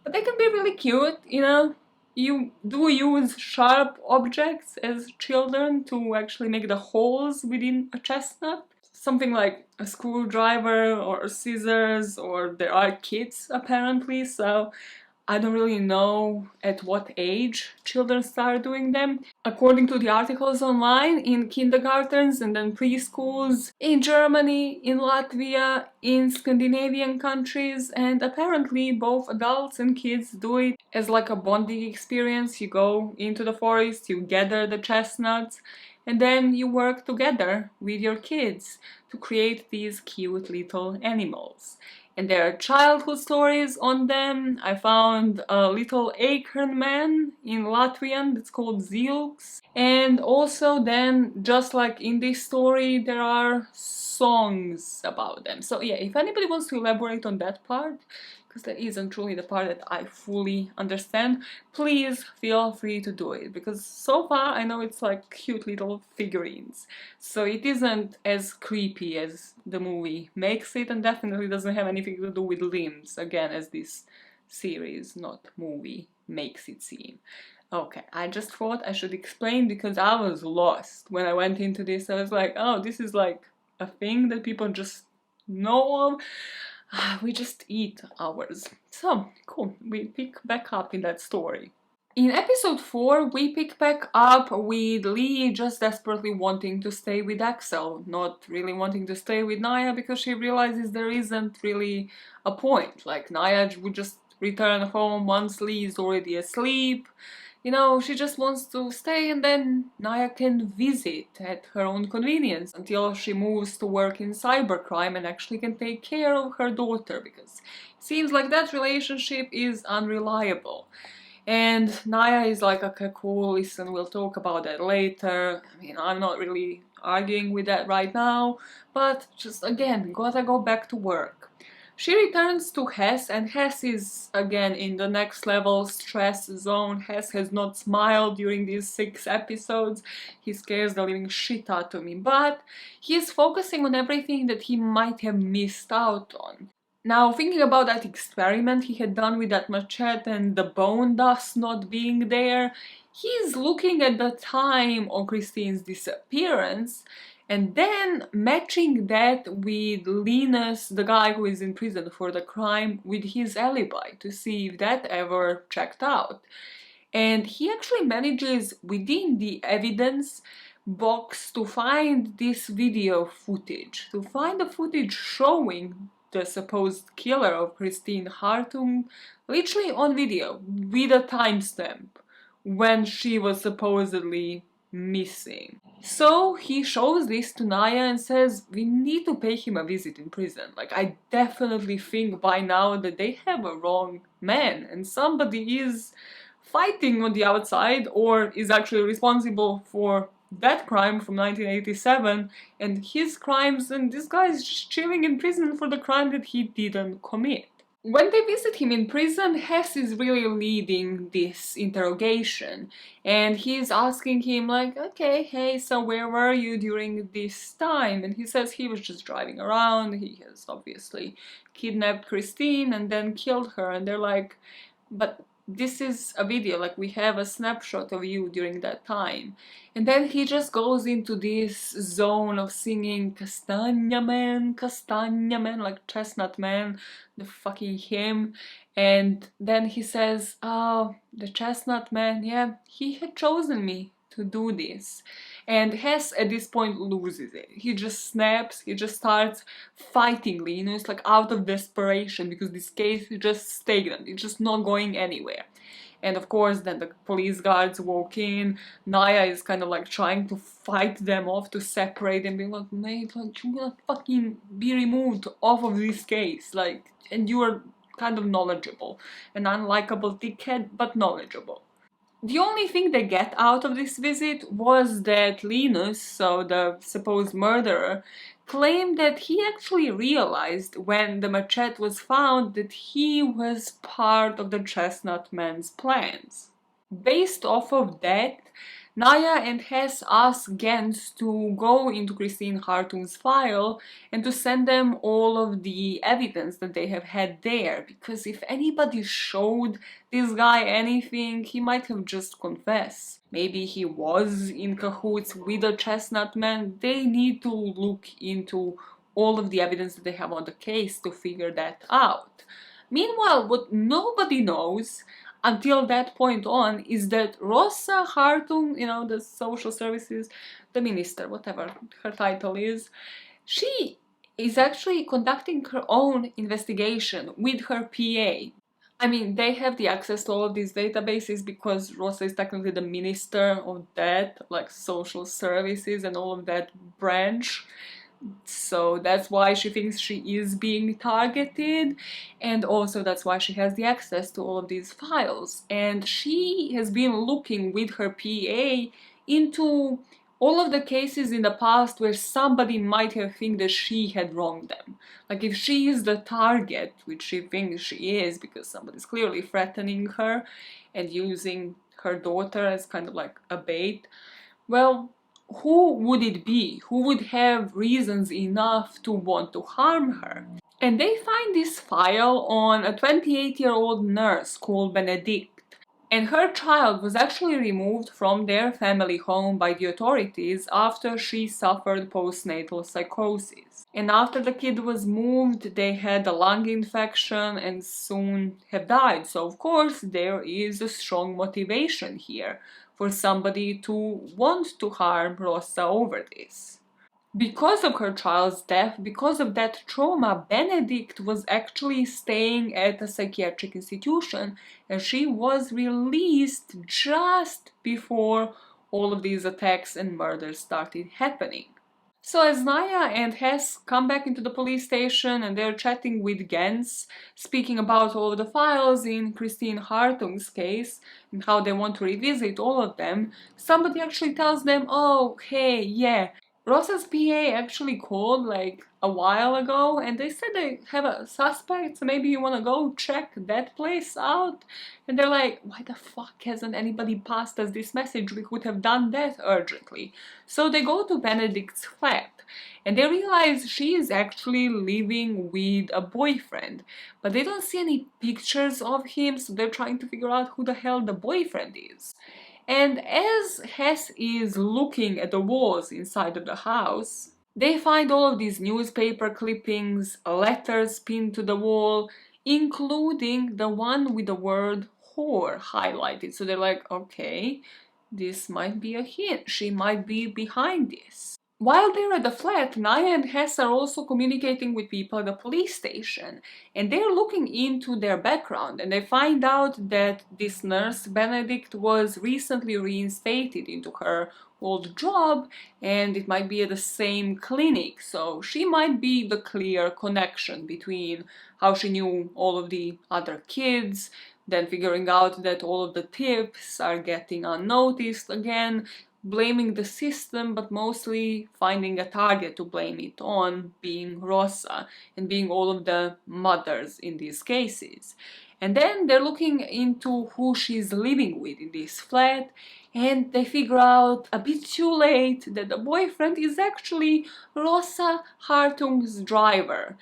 S1: But they can be really cute, you know? You do use sharp objects as children to actually make the holes within a chestnut. Something like a screwdriver or scissors, or there are kits apparently, so I don't really know at what age children start doing them. According to the articles online, in kindergartens and then preschools, in Germany, in Latvia, in Scandinavian countries, and apparently both adults and kids do it as like a bonding experience. You go into the forest, you gather the chestnuts, and then you work together with your kids to create these cute little animals. And there are childhood stories on them. I found a little acorn man in Latvian that's called Zilks. And also then, just like in this story, there are songs about them. So yeah, if anybody wants to elaborate on that part, because that isn't truly the part that I fully understand, please feel free to do it, because so far I know it's like cute little figurines, so it isn't as creepy as the movie makes it, and definitely doesn't have anything to do with limbs, again, as this series, not movie, makes it seem. Okay, I just thought I should explain, because I was lost when I went into this. I was like, oh, this is like a thing that people just know of. We just eat ours. So, cool, we pick back up in that story. In episode 4, we pick back up with Lee just desperately wanting to stay with Axel, not really wanting to stay with Naya, because she realizes there isn't really a point. Like, Naya would just return home once Lee is already asleep. You know, she just wants to stay, and then Naya can visit at her own convenience until she moves to work in cybercrime and actually can take care of her daughter, because it seems like that relationship is unreliable. And Naya is like, okay, cool, listen, we'll talk about that later. I mean, I'm not really arguing with that right now, but just again, gotta go back to work. She returns to Hess, and Hess is again in the next level stress zone. Hess has not smiled during these 6 episodes. He scares the living shit out of me, but he is focusing on everything that he might have missed out on. Now, thinking about that experiment he had done with that machete and the bone dust not being there, he's looking at the time of Christine's disappearance and then matching that with Linus, the guy who is in prison for the crime, with his alibi to see if that ever checked out. And he actually manages within the evidence box to find this video footage, to find the footage showing the supposed killer of Christine Hartung literally on video with a timestamp when she was supposedly missing. So he shows this to Naya and says, we need to pay him a visit in prison. Like, I definitely think by now that they have a wrong man and somebody is fighting on the outside or is actually responsible for that crime from 1987 and his crimes, and this guy is just chilling in prison for the crime that he didn't commit. When they visit him in prison, Hess is really leading this interrogation and he's asking him like, okay, hey, so where were you during this time? And he says he was just driving around, he has obviously kidnapped Christine and then killed her, and they're like, but this is a video, like we have a snapshot of you during that time. And then he just goes into this zone of singing Castagna Man, like Chestnut Man, the fucking hymn. And then he says, oh, the Chestnut Man, yeah, he had chosen me to do this. And Hess at this point loses it. He just snaps, he just starts fighting Linus, like out of desperation, because this case is just stagnant, it's just not going anywhere. And of course then the police guards walk in, Naya is kind of like trying to fight them off, to separate them, being like, mate, like you're gonna fucking be removed off of this case, like, and you are kind of knowledgeable, an unlikable dickhead, but knowledgeable. The only thing they get out of this visit was that Linus, so the supposed murderer, claimed that he actually realized when the machete was found that he was part of the Chestnut Man's plans. Based off of that, Naya and Hess ask Gens to go into Christine Hartung's file and to send them all of the evidence that they have had there, because if anybody showed this guy anything, he might have just confessed. Maybe he was in cahoots with the Chestnut Man. They need to look into all of the evidence that they have on the case to figure that out. Meanwhile, what nobody knows until that point on is that Rosa Hartung, you know, the social services, the minister, whatever her title is, she is actually conducting her own investigation with her PA. I mean, they have the access to all of these databases because Rosa is technically the minister of that, like social services and all of that branch. So that's why she thinks she is being targeted, and also that's why she has the access to all of these files. And she has been looking with her PA into all of the cases in the past where somebody might have think that she had wronged them. Like if she is the target, which she thinks she is because somebody's clearly threatening her and using her daughter as kind of like a bait, well, who would it be? Who would have reasons enough to want to harm her? And they find this file on a 28-year-old nurse called Benedict. And her child was actually removed from their family home by the authorities after she suffered postnatal psychosis. And after the kid was moved, they had a lung infection and soon have died. So of course there is a strong motivation here for somebody to want to harm Rosa over this. Because of her child's death, because of that trauma, Benedict was actually staying at a psychiatric institution and she was released just before all of these attacks and murders started happening. So as Naya and Hess come back into the police station and they're chatting with Gens, speaking about all of the files in Christine Hartung's case and how they want to revisit all of them, somebody actually tells them, oh, hey, yeah, Rosa's PA actually called like a while ago and they said they have a suspect, so maybe you want to go check that place out. And they're like, why the fuck hasn't anybody passed us this message? We could have done that urgently. So they go to Benedict's flat and they realize she is actually living with a boyfriend, but they don't see any pictures of him, so they're trying to figure out who the hell the boyfriend is. And as Hess is looking at the walls inside of the house, they find all of these newspaper clippings, letters pinned to the wall, including the one with the word whore highlighted. So they're like, okay, this might be a hint. She might be behind this. While they're at the flat, Naya and Hess are also communicating with people at the police station, and they're looking into their background, and they find out that this nurse, Benedict, was recently reinstated into her old job, and it might be at the same clinic, so she might be the clear connection between how she knew all of the other kids, then figuring out that all of the tips are getting unnoticed again, blaming the system, but mostly finding a target to blame it on, being Rosa and being all of the mothers in these cases. And then they're looking into who she's living with in this flat, and they figure out a bit too late that the boyfriend is actually Rosa Hartung's driver.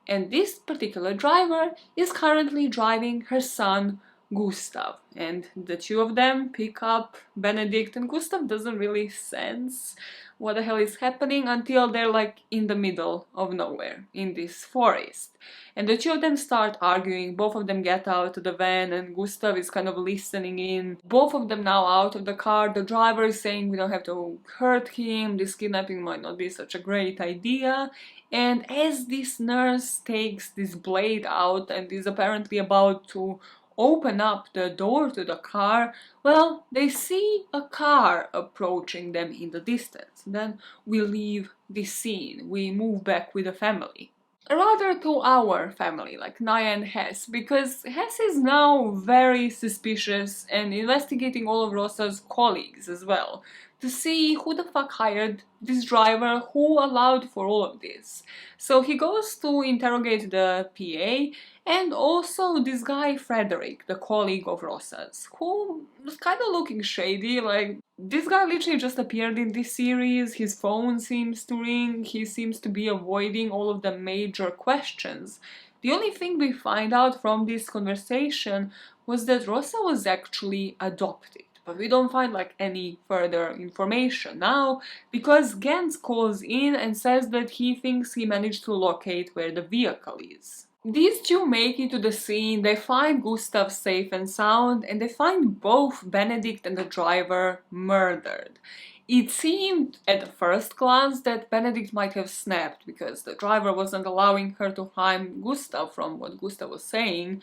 S1: And this particular driver is currently driving her son Gustav, and the two of them pick up Benedict, and Gustav doesn't really sense what the hell is happening until they're like in the middle of nowhere in this forest. And the two of them start arguing, both of them get out of the van and Gustav is kind of listening in. Both of them now out of the car, the driver is saying we don't have to hurt him, this kidnapping might not be such a great idea. And as this nurse takes this blade out and is apparently about to open up the door to the car, well, they see a car approaching them in the distance. Then we leave this scene, we move back with the family. Rather to our family, like Naya and Hess, because Hess is now very suspicious and investigating all of Rosa's colleagues as well, to see who the fuck hired this driver, who allowed for all of this. So he goes to interrogate the PA and also this guy Frederick, the colleague of Rosa's, who was kind of looking shady. Like, this guy literally just appeared in this series, his phone seems to ring, he seems to be avoiding all of the major questions. The only thing we find out from this conversation was that Rosa was actually adopted. But we don't find like any further information now, because Gans calls in and says that he thinks he managed to locate where the vehicle is. These two make it to the scene, they find Gustav safe and sound, and they find both Benedict and the driver murdered. It seemed at the first glance that Benedict might have snapped because the driver wasn't allowing her to find Gustav from what Gustav was saying,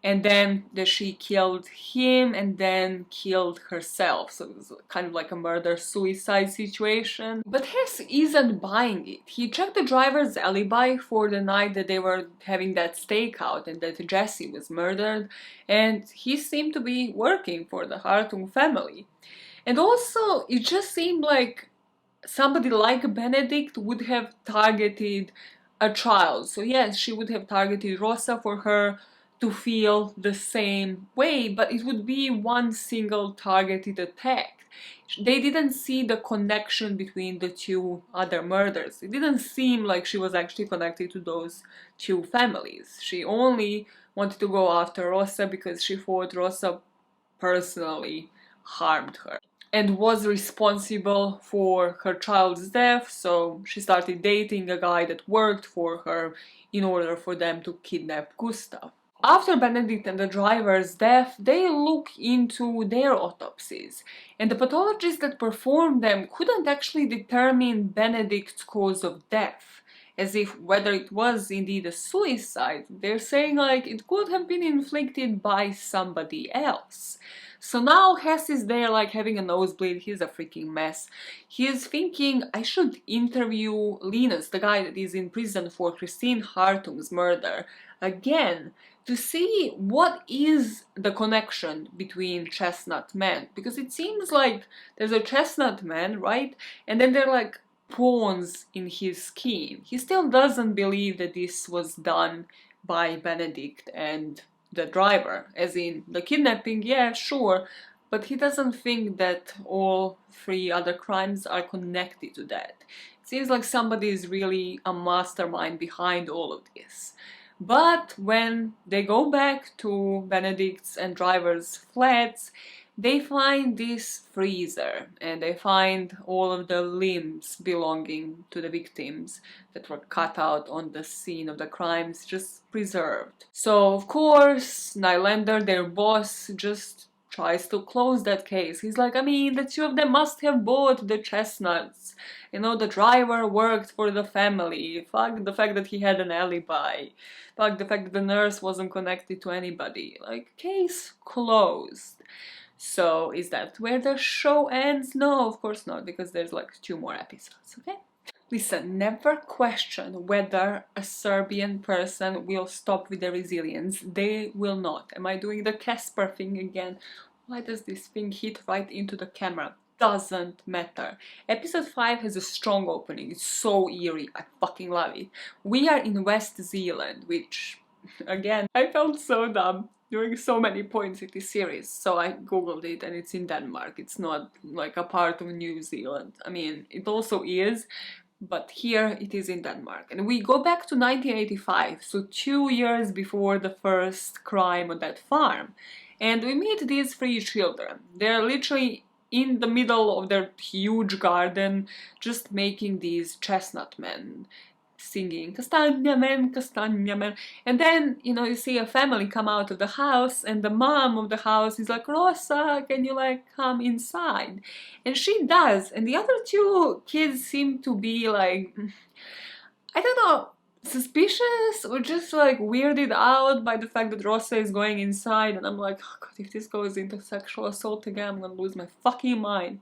S1: and then that she killed him and then killed herself. So it was kind of like a murder-suicide situation. But Hess isn't buying it. He checked the driver's alibi for the night that they were having that stakeout and that Jesse was murdered, and he seemed to be working for the Hartung family. And also, it just seemed like somebody like Benedict would have targeted a child. So yes, she would have targeted Rosa for her to feel the same way, but it would be one single targeted attack. They didn't see the connection between the two other murders. It didn't seem like she was actually connected to those two families. She only wanted to go after Rosa because she thought Rosa personally harmed her and was responsible for her child's death, so she started dating a guy that worked for her in order for them to kidnap Gustav. After Benedict and the driver's death, they look into their autopsies, and the pathologists that performed them couldn't actually determine Benedict's cause of death, as if whether it was indeed a suicide, they're saying like it could have been inflicted by somebody else. So now Hess is there like having a nosebleed, he's a freaking mess. He's thinking, I should interview Linus, the guy that is in prison for Christine Hartung's murder, again, to see what is the connection between Chestnut Man. Because it seems like there's a Chestnut Man, right? And then there are like pawns in his scheme. He still doesn't believe that this was done by Benedict and the driver, as in the kidnapping, yeah, sure, but he doesn't think that all three other crimes are connected to that. It seems like somebody is really a mastermind behind all of this. But when they go back to Benedict's and driver's flats, they find this freezer and they find all of the limbs belonging to the victims that were cut out on the scene of the crimes, just preserved. So of course Nylander, their boss, just tries to close that case. He's like, I mean, the two of them must have bought the chestnuts. You know, the driver worked for the family. Fuck the fact that he had an alibi. Fuck the fact that the nurse wasn't connected to anybody. Like, case closed. So is that where the show ends? No, of course not, because there's like 2 more episodes, okay? Listen, never question whether a Serbian person will stop with their resilience. They will not. Am I doing the Casper thing again? Why does this thing hit right into the camera? Doesn't matter. Episode 5 has a strong opening. It's so eerie. I fucking love it. We are in West Zealand, which, again, I felt so dumb during so many points in this series, so I googled it and it's in Denmark. It's not like a part of New Zealand. I mean, it also is, but here it is in Denmark. And we go back to 1985, so 2 years before the first crime on that farm. And we meet these 3 children. They're literally in the middle of their huge garden, just making these chestnut men, singing Castagna man, and then, you know, you see a family come out of the house and the mom of the house is like, Rosa, can you like come inside? And she does, and the other 2 kids seem to be like, I don't know, suspicious or just like weirded out by the fact that Rosa is going inside, and I'm like, oh god, if this goes into sexual assault again, I'm gonna lose my fucking mind.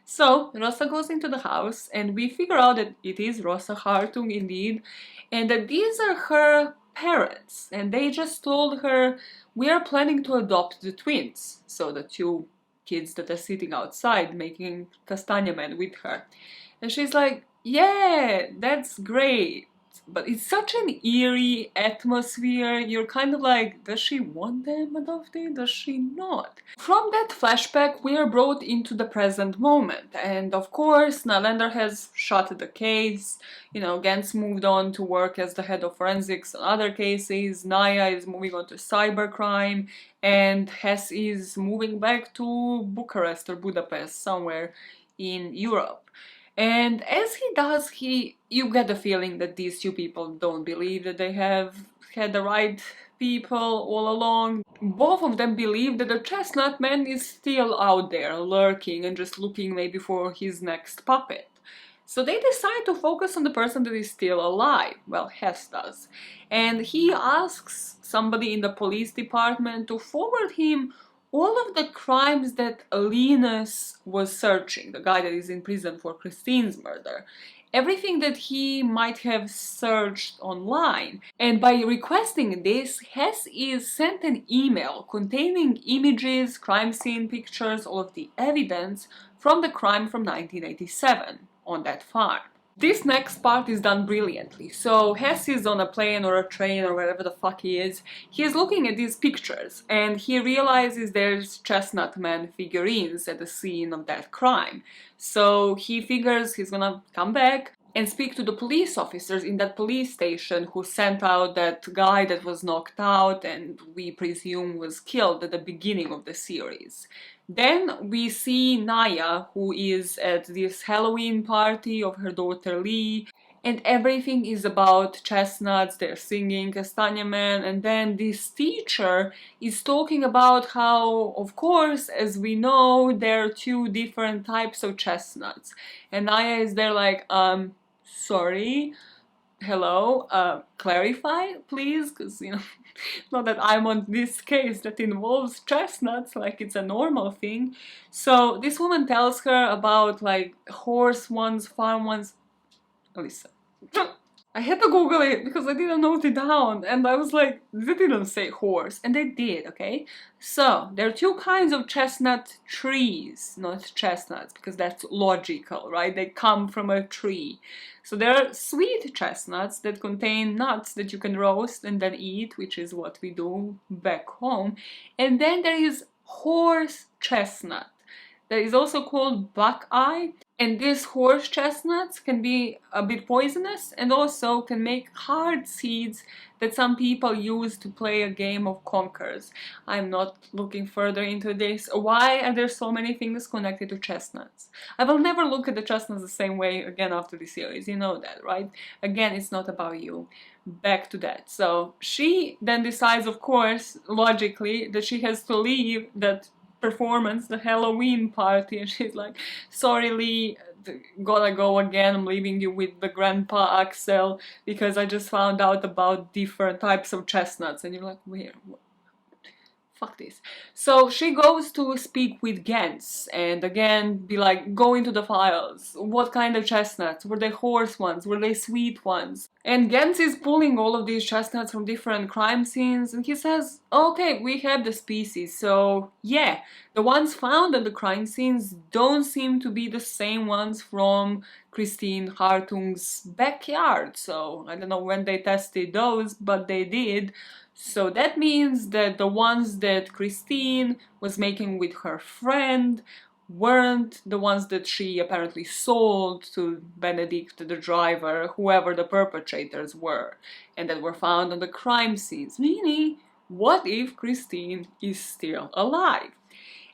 S1: So Rosa goes into the house and we figure out that it is Rosa Hartung indeed, and that these are her parents, and they just told her, we are planning to adopt the twins, so the 2 kids that are sitting outside making Castagna Man with her. And she's like, yeah, that's great. But it's such an eerie atmosphere. You're kind of like, does she want them adopted? Does she not? From that flashback, we are brought into the present moment. And of course, Nylander has shut the case. You know, Gantz moved on to work as the head of forensics on other cases. Naya is moving on to cybercrime. And Hess is moving back to Bucharest or Budapest, somewhere in Europe. And as he does, you get the feeling that these 2 people don't believe that they have had the right people all along. Both of them believe that the Chestnut Man is still out there, lurking and just looking maybe for his next puppet. So they decide to focus on the person that is still alive. Well, Hess does. And he asks somebody in the police department to forward him all of the crimes that Linus was searching, the guy that is in prison for Christine's murder. Everything that he might have searched online. And by requesting this, Hess is sent an email containing images, crime scene pictures, all of the evidence from the crime from 1987 on that farm. This next part is done brilliantly. So Hess is on a plane or a train or wherever the fuck he is. He is looking at these pictures and he realizes there's Chestnut Man figurines at the scene of that crime. So he figures he's gonna come back and speak to the police officers in that police station who sent out that guy that was knocked out and we presume was killed at the beginning of the series. Then we see Naya, who is at this Halloween party of her daughter Lee, and everything is about chestnuts, they're singing Castagna Man, and then this teacher is talking about how, of course, as we know, there are 2 different types of chestnuts. And Naya is there like, sorry, hello, clarify, please, because, you know, not that I'm on this case that involves chestnuts, like it's a normal thing. So this woman tells her about like horse ones, farm ones. Listen, I had to Google it because I didn't note it down, and I was like, they didn't say horse, and they did, okay? So, there are two kinds of chestnut trees, not chestnuts, because that's logical, right? They come from a tree. So there are sweet chestnuts that contain nuts that you can roast and then eat, which is what we do back home. And then there is horse chestnut. That is also called buckeye, and these horse chestnuts can be a bit poisonous and also can make hard seeds that some people use to play a game of conkers. I'm not looking further into this. Why are there so many things connected to chestnuts? I will never look at the chestnuts the same way again after this series, you know that, right? Again, it's not about you. Back to that. So she then decides, of course, logically, that she has to leave that performance, the Halloween party, and she's like, sorry Lee, gotta go again, I'm leaving you with the grandpa Axel because I just found out about different types of chestnuts. And you're like, where? Fuck this. So she goes to speak with Gens and again be like, go into the files. What kind of chestnuts? Were they horse ones? Were they sweet ones? And Gens is pulling all of these chestnuts from different crime scenes and he says, okay, we have the species. So yeah, the ones found at the crime scenes don't seem to be the same ones from Christine Hartung's backyard. So I don't know when they tested those, but they did. So that means that the ones that Christine was making with her friend weren't the ones that she apparently sold to Benedict, the driver, whoever the perpetrators were, and that were found on the crime scenes. Meaning, what if Christine is still alive?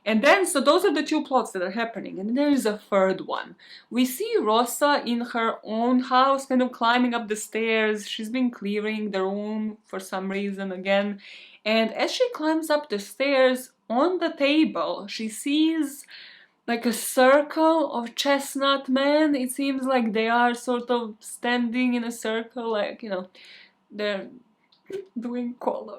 S1: And then, so those are the two plots that are happening. And then there is a third one. We see Rosa in her own house, kind of climbing up the stairs. She's been clearing the room for some reason again. And as she climbs up the stairs, on the table, she sees like a circle of chestnut men. It seems like they are sort of standing in a circle, like, you know, they're doing color.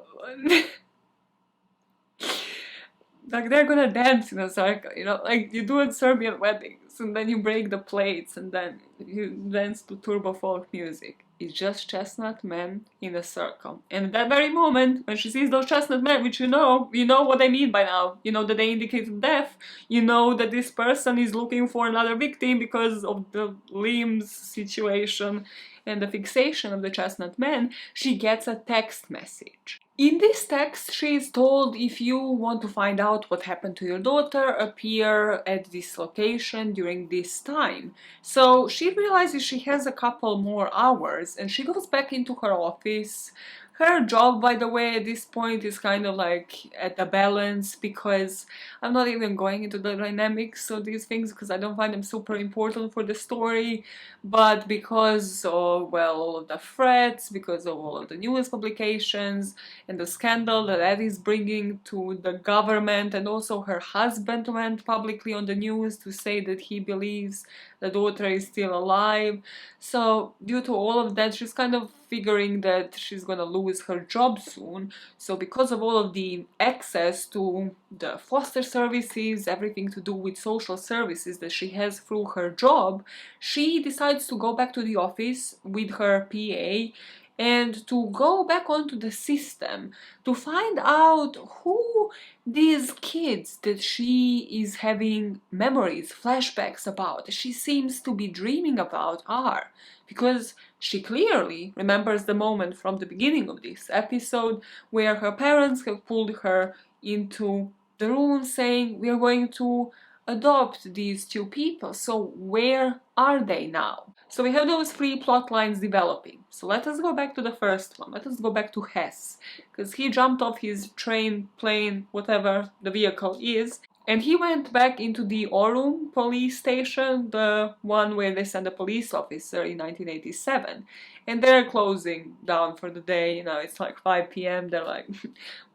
S1: Like they're gonna dance in a circle, you know, like you do at Serbian weddings, and then you break the plates, and then you dance to turbo folk music. It's just chestnut men in a circle. And at that very moment, when she sees those chestnut men, which you know what I mean by now. You know that they indicated death. You know that this person is looking for another victim because of the limbs situation and the fixation of the chestnut men. She gets a text message. In this text, she is told, if you want to find out what happened to your daughter, appear at this location during this time. So she realizes she has a couple more hours and she goes back into her office. Her job, by the way, at this point is kind of like at a balance because I'm not even going into the dynamics of these things because I don't find them super important for the story, but because of, well, all of the threats, because of all of the news publications, and the scandal that that is bringing to the government, and also her husband went publicly on the news to say that he believes the daughter is still alive. So due to all of that, she's kind of figuring that she's gonna lose her job soon. So because of all of the access to the foster services, everything to do with social services that she has through her job, she decides to go back to the office with her PA and to go back onto the system to find out who these kids that she is having memories, flashbacks about, she seems to be dreaming about are. Because she clearly remembers the moment from the beginning of this episode where her parents have pulled her into the room saying, we are going to adopt these two people. So where are they now? So we have those three plot lines developing. So let us go back to the first one. Let us go back to Hess, because he jumped off his train, plane, whatever the vehicle is, and he went back into the Orum police station, the one where they sent a police officer in 1987. And they're closing down for the day, you know, it's like 5 p.m. They're like,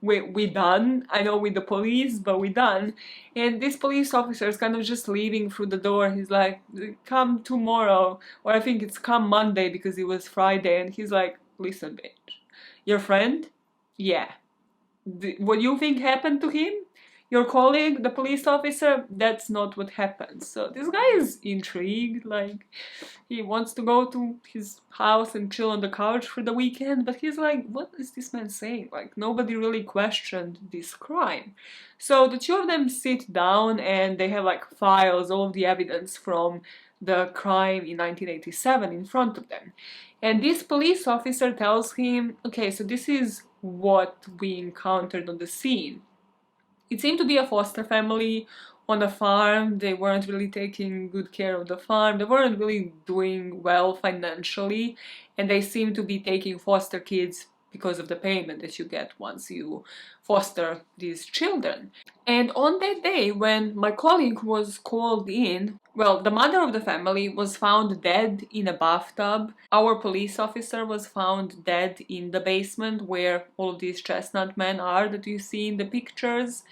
S1: we done. I know with the police, but we done. And this police officer is kind of just leaving through the door. He's like, come tomorrow. Or I think it's come Monday because it was Friday. And he's like, listen, bitch, your friend? Yeah. What you think happened to him? your colleague, the police officer, that's not what happens. So this guy is intrigued, like he wants to go to his house and chill on the couch for the weekend, but he's like, what is this man saying? Like, nobody really questioned this crime. So the two of them sit down and they have like files, all of the evidence from the crime in 1987 in front of them. And this police officer tells him, okay, so this is what we encountered on the scene. It seemed to be a foster family on a farm. They weren't really taking good care of the farm. They weren't really doing well financially, and they seemed to be taking foster kids because of the payment that you get once you foster these children. And on that day, when my colleague was called in, well, the mother of the family was found dead in a bathtub. Our police officer was found dead in the basement where all of these chestnut men are that you see in the pictures.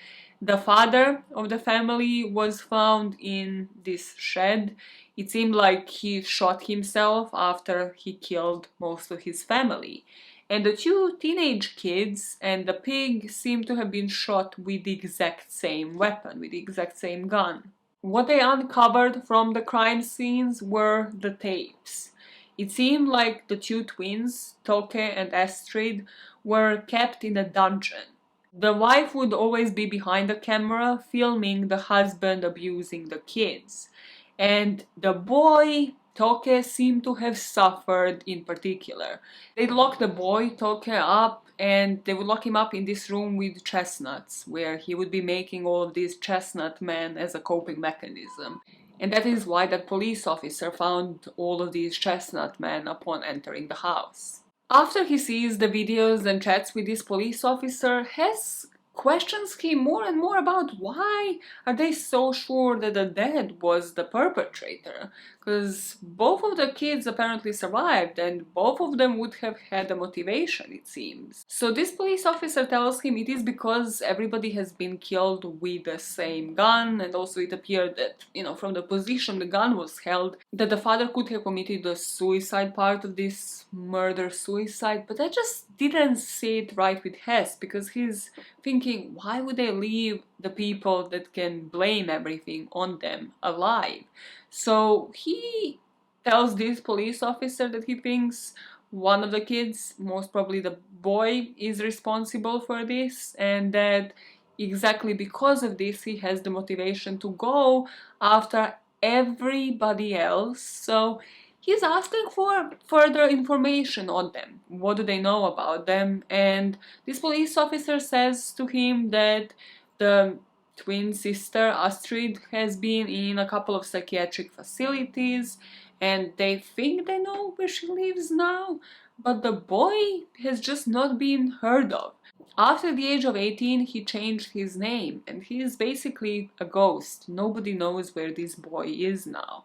S1: The father of the family was found in this shed. It seemed like he shot himself after he killed most of his family. And the two teenage kids and the pig seem to have been shot with the exact same weapon, with the exact same gun. What they uncovered from the crime scenes were the tapes. It seemed like the two twins, Toke and Astrid, were kept in a dungeon. The wife would always be behind the camera, filming the husband abusing the kids. And the boy, Toke, seemed to have suffered in particular. They'd lock the boy, Toke, up, and they would lock him up in this room with chestnuts, where he would be making all of these chestnut men as a coping mechanism. And that is why that police officer found all of these chestnut men upon entering the house. After he sees the videos and chats with this police officer, Hess questions him more and more about why are they so sure that the dad was the perpetrator, because both of the kids apparently survived and both of them would have had a motivation, it seems. So this police officer tells him it is because everybody has been killed with the same gun, and also it appeared that, from the position the gun was held, that the father could have committed the suicide part of this murder-suicide, but that just didn't sit right with Hess, because he's thinking, why would they leave the people that can blame everything on them alive? So he tells this police officer that he thinks one of the kids, most probably the boy, is responsible for this, and that exactly because of this he has the motivation to go after everybody else. So he's asking for further information on them. What do they know about them? And this police officer says to him that the twin sister Astrid has been in a couple of psychiatric facilities and they think they know where she lives now, but the boy has just not been heard of. After the age of 18, he changed his name and he is basically a ghost. Nobody knows where this boy is now.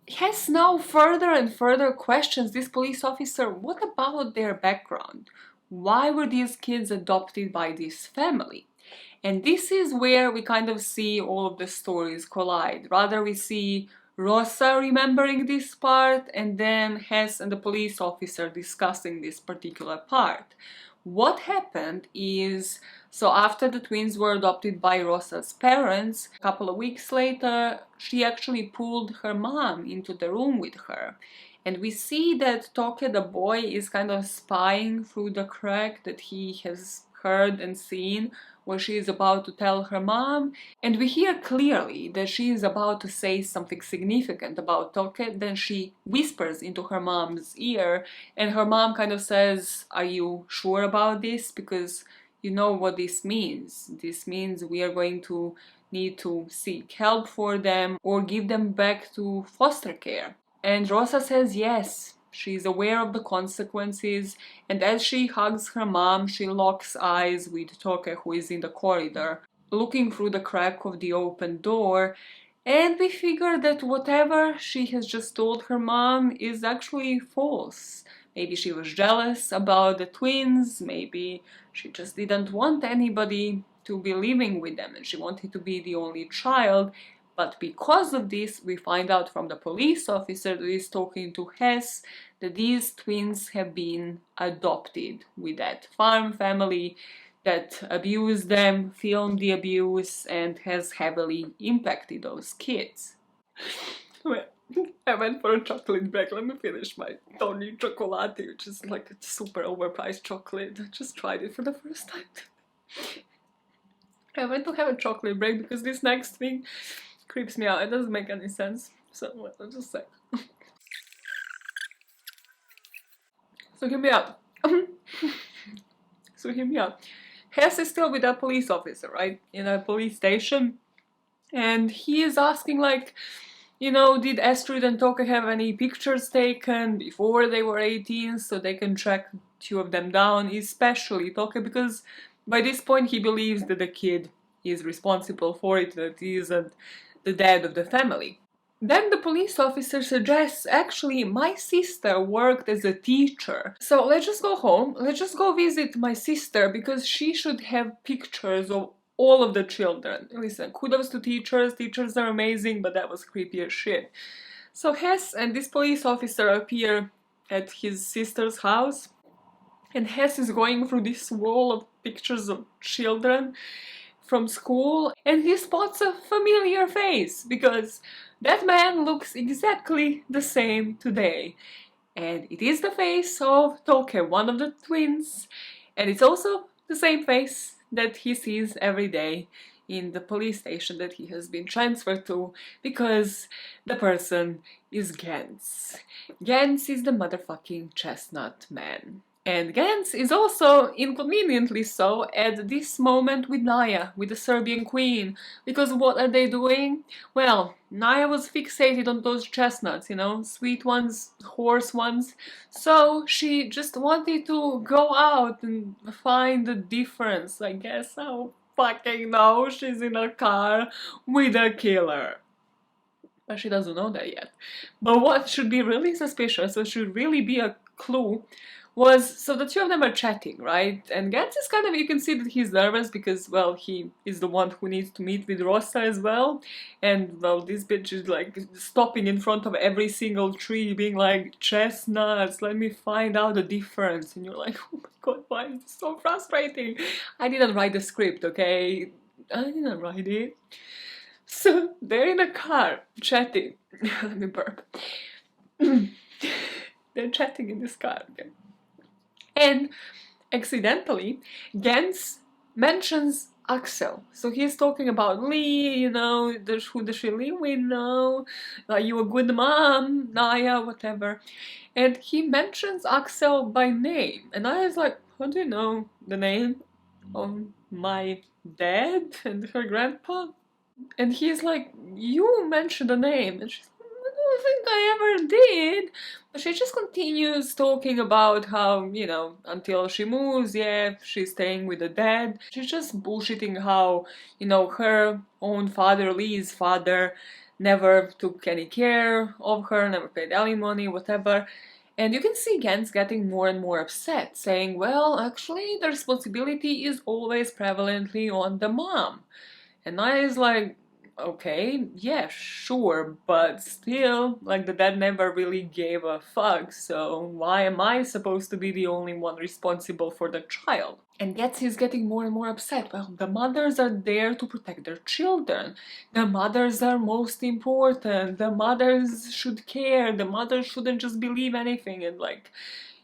S1: Hess now further and further questions this police officer, what about their background? Why were these kids adopted by this family? And this is where we kind of see all of the stories collide. Rather, we see Rosa remembering this part and then Hess and the police officer discussing this particular part. What happened is, so after the twins were adopted by Rosa's parents, a couple of weeks later, she actually pulled her mom into the room with her. And we see that Toke, the boy, is kind of spying through the crack that he has heard and seen where she is about to tell her mom, and we hear clearly that she is about to say something significant about Toke. Then she whispers into her mom's ear, and her mom kind of says, are you sure about this? Because you know what this means. This means we are going to need to seek help for them or give them back to foster care. And Rosa says yes. She's aware of the consequences, and as she hugs her mom, she locks eyes with Toke, who is in the corridor, looking through the crack of the open door, and we figure that whatever she has just told her mom is actually false. Maybe she was jealous about the twins, maybe she just didn't want anybody to be living with them and she wanted to be the only child. But because of this, we find out from the police officer that is talking to Hess that these twins have been adopted with that farm family, that abused them, filmed the abuse, and has heavily impacted those kids. Well, I went for a chocolate break. Let me finish my Tony Chocolate, which is like a super overpriced chocolate. I just tried it for the first time. I went to have a chocolate break because this next thing creeps me out. It doesn't make any sense. So, well, I'll just say. So, hear me out. So, hear me out. Hess is still with a police officer, right? In a police station. And he is asking, like, you know, did Astrid and Toka have any pictures taken before they were 18 so they can track two of them down, especially Toka, because by this point he believes that the kid is responsible for it, that he isn't the dad of the family. Then the police officer suggests, actually, my sister worked as a teacher. So let's just go home, let's just go visit my sister because she should have pictures of all of the children. Listen, kudos to teachers, teachers are amazing, but that was creepy as shit. So Hess and this police officer appear at his sister's house, and Hess is going through this wall of pictures of children from school, and he spots a familiar face, because that man looks exactly the same today. And it is the face of Toke, one of the twins, and it's also the same face that he sees every day in the police station that he has been transferred to, because the person is Gans. Gans is the motherfucking Chestnut Man. And Gans is also, inconveniently so, at this moment with Naya, with the Serbian queen. Because what are they doing? Well, Naya was fixated on those chestnuts, you know, sweet ones, horse ones. So she just wanted to go out and find the difference. I guess I don't fucking know. She's in a car with a killer. But she doesn't know that yet. But what should be really suspicious, what should really be a clue, was, so the two of them are chatting, right? And Gans is kind of, you can see that he's nervous because, well, he is the one who needs to meet with Rosa as well. And, well, this bitch is like stopping in front of every single tree, being like, chestnuts, let me find out the difference. And you're like, oh my god, why is this so frustrating? I didn't write the script, okay? I didn't write it. So they're in a car chatting. Let me burp. They're chatting in this car, okay? And accidentally, Gans mentions Axel. So he's talking about Lee, you know, who does she live with now? Are you a good mom? Naya, whatever. And he mentions Axel by name. And I was like, how do you know the name of my dad and her grandpa? And he's like, you mentioned the name. And she's like, I don't think I ever did. But she just continues talking about how, you know, until she moves, yeah, she's staying with the dad. She's just bullshitting how, you know, her own father, Lee's father, never took any care of her, never paid alimony, whatever. And you can see Gans getting more and more upset, saying, well, actually, the responsibility is always prevalently on the mom. And I is like, okay, yeah, sure, but still, like, the dad never really gave a fuck, so why am I supposed to be the only one responsible for the child? And yet he's getting more and more upset. Well, the mothers are there to protect their children. The mothers are most important. The mothers should care. The mothers shouldn't just believe anything. And like,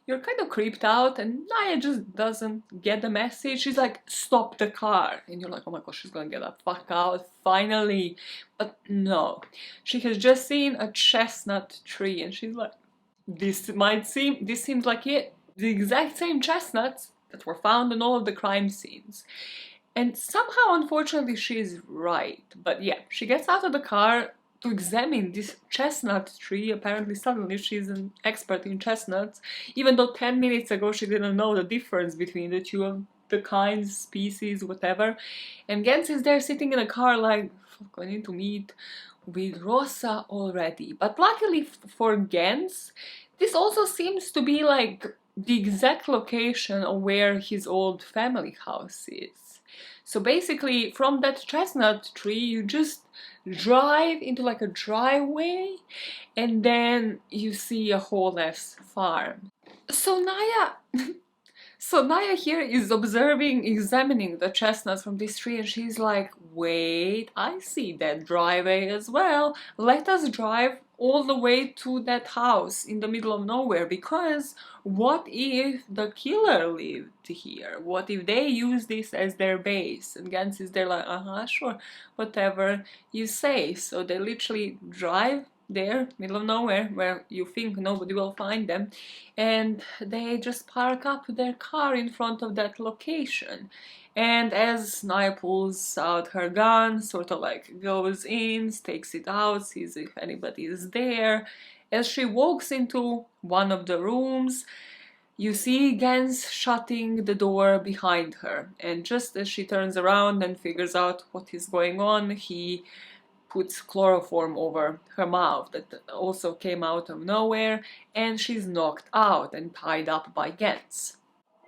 S1: you're kind of creeped out, and Naya just doesn't get the message. She's like, stop the car. And you're like, oh my gosh, she's gonna get the fuck out, finally. But no. She has just seen a chestnut tree, and she's like, this seems like it. The exact same chestnuts that were found in all of the crime scenes. And somehow, unfortunately, she's right. But yeah, she gets out of the car to examine this chestnut tree. Apparently suddenly she's an expert in chestnuts, even though 10 minutes ago she didn't know the difference between the two of the kinds, species, whatever. And Gans is there sitting in a car like, fuck, I need to meet with Rosa already. But luckily for Gans, this also seems to be like the exact location of where his old family house is. So basically, from that chestnut tree, you just drive into like a driveway, and then you see a whole ass farm. So Naya So Naya here is observing, examining the chestnuts from this tree, and she's like, wait, I see that driveway as well. Let us drive all the way to that house in the middle of nowhere, because what if the killer lived here? What if they use this as their base? And Gans is there like, sure, whatever you say. So they literally drive there, middle of nowhere, where you think nobody will find them, and they just park up their car in front of that location. And as Naya pulls out her gun, sort of like goes in, takes it out, sees if anybody is there, as she walks into one of the rooms, you see Gans shutting the door behind her, and just as she turns around and figures out what is going on, he puts chloroform over her mouth that also came out of nowhere, and she's knocked out and tied up by Gans.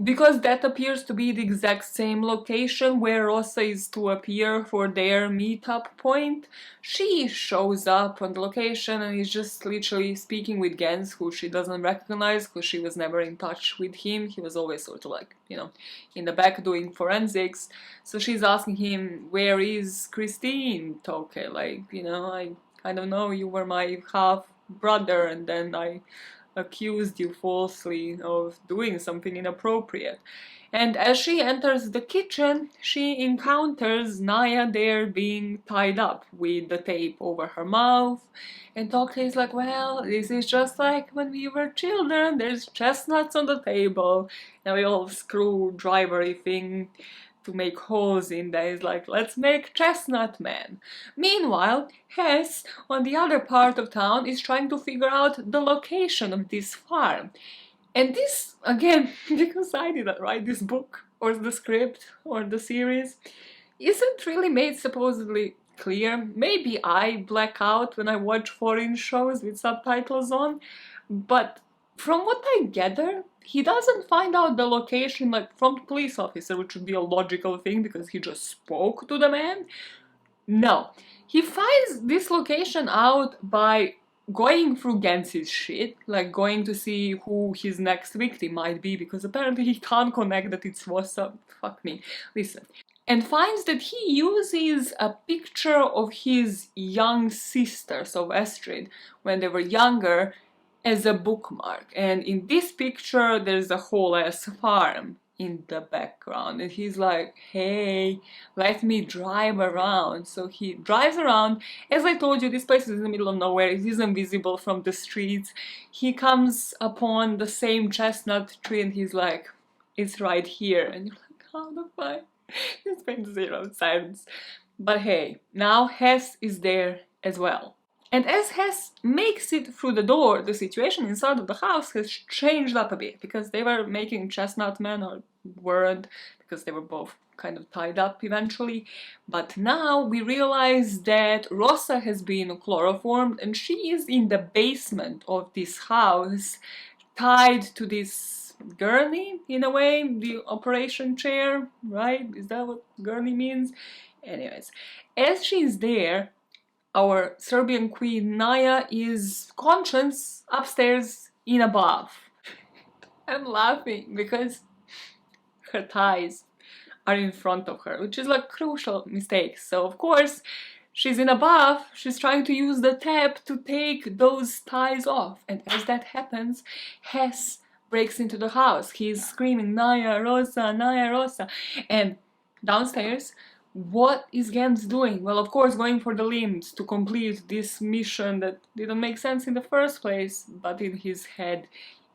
S1: Because that appears to be the exact same location where Rosa is to appear for their meetup point, she shows up on the location and is just literally speaking with Gans, who she doesn't recognize because she was never in touch with him. He was always sort of like, you know, in the back doing forensics. So she's asking him, where is Christine, Toke? Like, you know, I don't know, you were my half brother and then I accused you falsely of doing something inappropriate. And as she enters the kitchen, she encounters Naya there being tied up with the tape over her mouth. And Tokyo is like, well, this is just like when we were children, there's chestnuts on the table. And we all screwdrivery thing to make holes in there is like, let's make Chestnut Man. Meanwhile, Hess, on the other part of town, is trying to figure out the location of this farm. And this, again, because I didn't write this book, or the script, or the series, isn't really made supposedly clear. Maybe I black out when I watch foreign shows with subtitles on, but from what I gather, he doesn't find out the location like from the police officer, which would be a logical thing because he just spoke to the man. No, he finds this location out by going through Gans's shit, like going to see who his next victim might be, because apparently he can't connect that it's Rosa. Fuck me. Listen. And finds that he uses a picture of his young sisters of Astrid when they were younger as a bookmark, and in this picture there's a whole ass farm in the background, and he's like, hey, let me drive around. So he drives around. As I told you, this place is in the middle of nowhere, it isn't visible from the streets. He comes upon the same chestnut tree and he's like, it's right here, and you're like, how the fuck? It's been 0 cents. But hey, now Hess is there as well. And as Hess makes it through the door, the situation inside of the house has changed up a bit, because they were making Chestnut Man, or weren't, because they were both kind of tied up eventually. But now we realize that Rosa has been chloroformed and she is in the basement of this house, tied to this gurney, in a way, the operation chair, right? Is that what gurney means? Anyways, as she's there, our Serbian queen Naya is conscious upstairs in a bath. I'm laughing because her thighs are in front of her, which is like crucial mistake. So of course, she's in a bath, she's trying to use the tap to take those thighs off. And as that happens, Hess breaks into the house. He's screaming, Naya Rosa, Naya Rosa. And downstairs, what is Gans doing? Well, of course, going for the limbs to complete this mission that didn't make sense in the first place, but in his head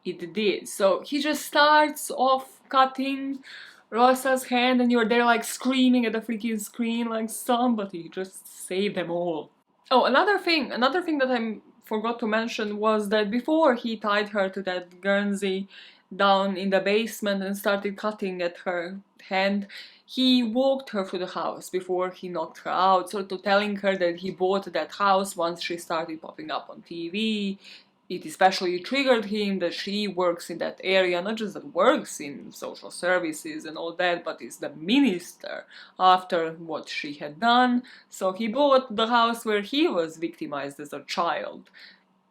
S1: it did. So he just starts off cutting Rosa's hand, and you're there like screaming at the freaking screen like, somebody just save them all. Oh, another thing that I forgot to mention was that before he tied her to that Guernsey down in the basement and started cutting at her hand, he walked her through the house before he knocked her out, sort of telling her that he bought that house once she started popping up on TV. It especially triggered him that she works in that area, not just that works in social services and all that, but is the minister after what she had done. So he bought the house where he was victimized as a child.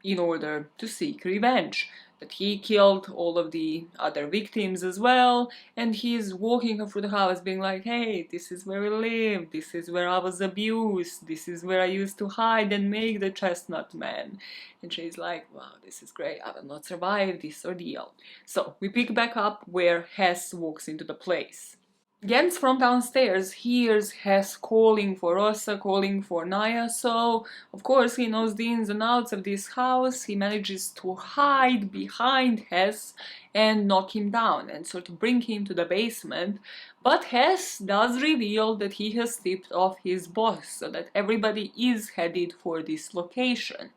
S1: in order to seek revenge. That he killed all of the other victims as well, and he's walking her through the house being like, hey, this is where we live, this is where I was abused, this is where I used to hide and make the Chestnut Man. And she's like, wow, this is great, I will not survive this ordeal. So we pick back up where Hess walks into the place. Jens from downstairs hears Hess calling for Rosa, calling for Naya, so of course he knows the ins and outs of this house. He manages to hide behind Hess and knock him down and sort of bring him to the basement. But Hess does reveal that he has tipped off his boss, so that everybody is headed for this location.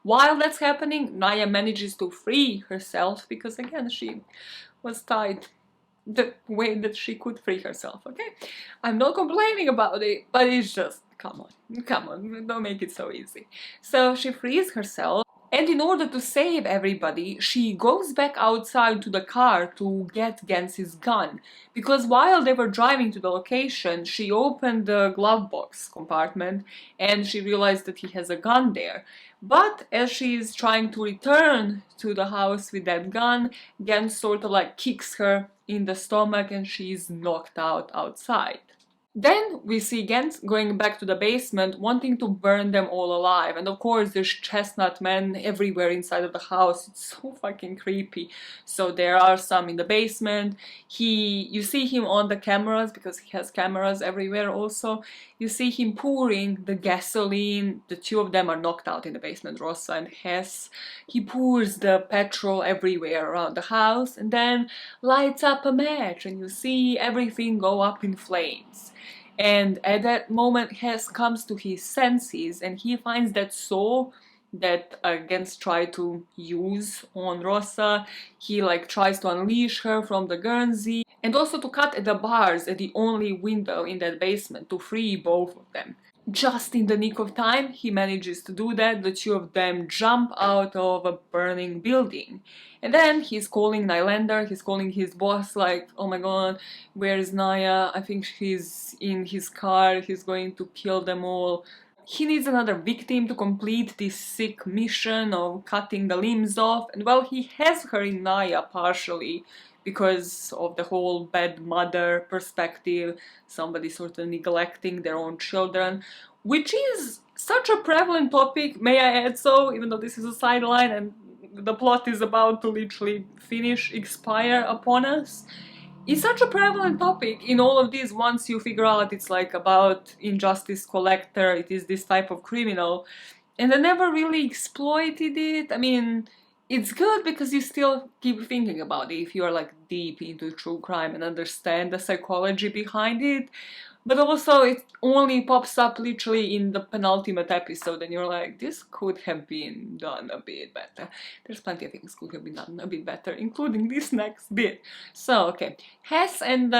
S1: While that's happening, Naya manages to free herself because again she was tied the way that she could free herself, okay? I'm not complaining about it, but it's just, come on, don't make it so easy. So she frees herself, and in order to save everybody, she goes back outside to the car to get Gens's gun. Because while they were driving to the location, she opened the glove box compartment and she realized that he has a gun there. But as she is trying to return to the house with that gun, Gens sort of like kicks her in the stomach and she's knocked out outside. Then we see Gens going back to the basement, wanting to burn them all alive. And of course, there's Chestnut Men everywhere inside of the house. It's so fucking creepy. So there are some in the basement. You see him on the cameras, because he has cameras everywhere also. You see him pouring the gasoline. The two of them are knocked out in the basement, Rosa and Hess. He pours the petrol everywhere around the house and then lights up a match. And you see everything go up in flames. And at that moment, Hess comes to his senses and he finds that saw that Gens tried to use on Rosa. He like tries to unleash her from the Guernsey and also to cut at the bars at the only window in that basement to free both of them. Just in the nick of time, he manages to do that. The two of them jump out of a burning building. And then he's calling Nylander, he's calling his boss like, oh my god, where is Naya? I think she's in his car, he's going to kill them all. He needs another victim to complete this sick mission of cutting the limbs off. And well, he has her in Naya partially, because of the whole bad mother perspective, somebody sort of neglecting their own children, which is such a prevalent topic, may I add so, even though this is a sideline and the plot is about to literally expire upon us. It's such a prevalent topic in all of these. Once you figure out it's like about injustice collector, it is this type of criminal, and they never really exploited it. I mean, it's good because you still keep thinking about it if you are like deep into true crime and understand the psychology behind it. But also it only pops up literally in the penultimate episode and you're like, this could have been done a bit better. There's plenty of things could have been done a bit better, including this next bit. So, okay, Hess and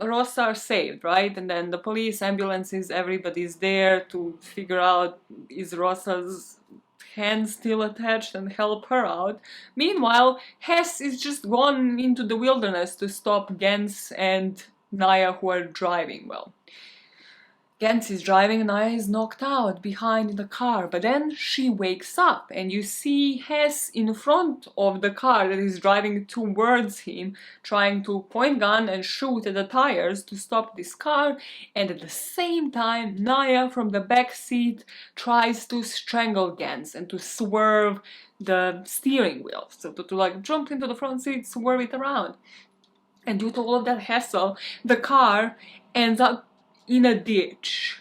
S1: Rosa are saved, right? And then the police, ambulances, everybody's there to figure out, is Rosa's hand still attached, and help her out. Meanwhile, Hess is just gone into the wilderness to stop Gens and Naya, who are driving. Well, Gens is driving, Naya is knocked out behind in the car, but then she wakes up and you see Hess in front of the car that is driving towards him, trying to point gun and shoot at the tires to stop this car, and at the same time Naya from the back seat tries to strangle Gens and to swerve the steering wheel, so to like jump into the front seat, swerve it around. And due to all of that hassle, the car ends up in a ditch.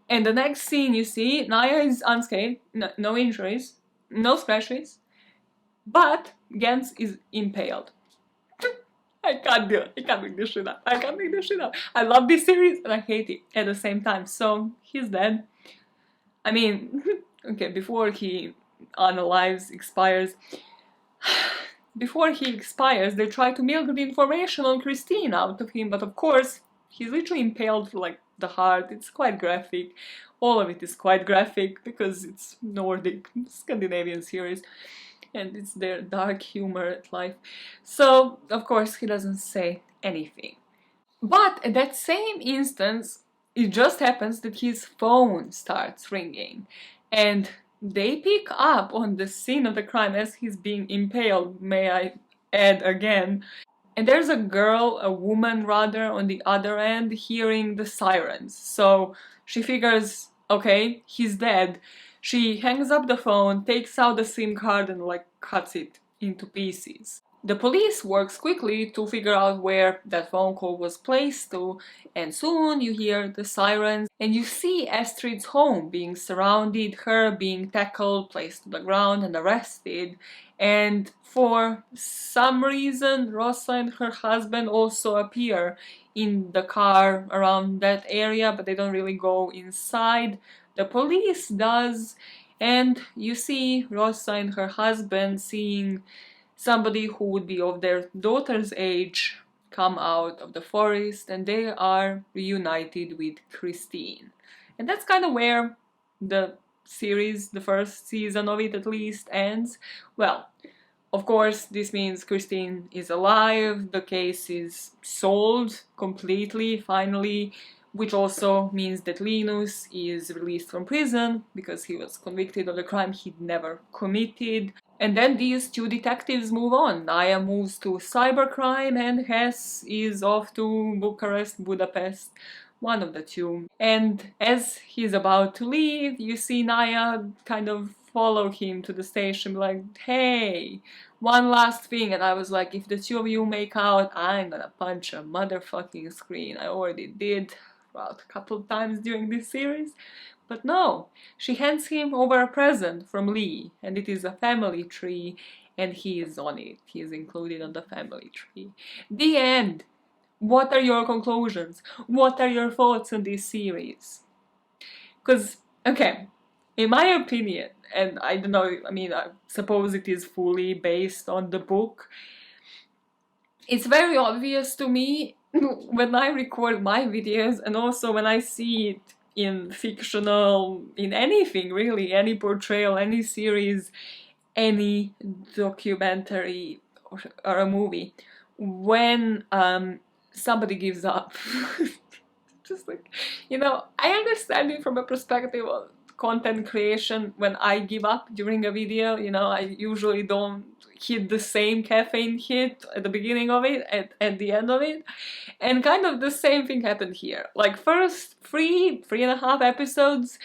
S1: And the next scene you see, Naya is unscathed, no injuries, no scratches, but Gens is impaled. I can't do it. I can't make this shit up. I can't make this shit up. I love this series and I hate it at the same time. So he's dead. I mean, okay, before he expires, they try to milk the information on Christine out of him, but of course, he's literally impaled for like the heart. It's quite graphic. All of it is quite graphic because it's Nordic, Scandinavian series, and it's their dark humor at life. So, of course, he doesn't say anything. But at that same instance, it just happens that his phone starts ringing. And they pick up on the scene of the crime as he's being impaled, may I add again. And there's a girl, a woman rather, on the other end hearing the sirens. So she figures, okay, he's dead. She hangs up the phone, takes out the SIM card and like cuts it into pieces. The police works quickly to figure out where that phone call was placed to, and soon you hear the sirens and you see Astrid's home being surrounded, her being tackled, placed to the ground and arrested. And for some reason, Rosa and her husband also appear in the car around that area, but they don't really go inside. The police does, and you see Rosa and her husband seeing somebody who would be of their daughter's age come out of the forest, and they are reunited with Christine. And that's kind of where the series, the first season of it at least, ends. Well, of course, this means Christine is alive, the case is solved completely, finally, which also means that Linus is released from prison because he was convicted of a crime he'd never committed. And then these two detectives move on. Naya moves to cybercrime and Hess is off to Bucharest, Budapest, one of the two. And as he's about to leave, you see Naya kind of follow him to the station, like, hey, one last thing. And I was like, if the two of you make out, I'm gonna punch a motherfucking screen. I already did about a couple of times during this series. But no, she hands him over a present from Lee, and it is a family tree, and he is on it. He is included on the family tree. The end! What are your conclusions? What are your thoughts on this series? Because, okay, in my opinion, and I don't know, I mean, I suppose it is fully based on the book, it's very obvious to me when I record my videos and also when I see it in fictional, in anything really, any portrayal, any series, any documentary or a movie, when somebody gives up. Just like, you know, I understand it from a perspective of content creation. When I give up during a video, you know, I usually don't hit the same caffeine hit at the beginning of it, at the end of it. And kind of the same thing happened here. Like, first three and a half episodes,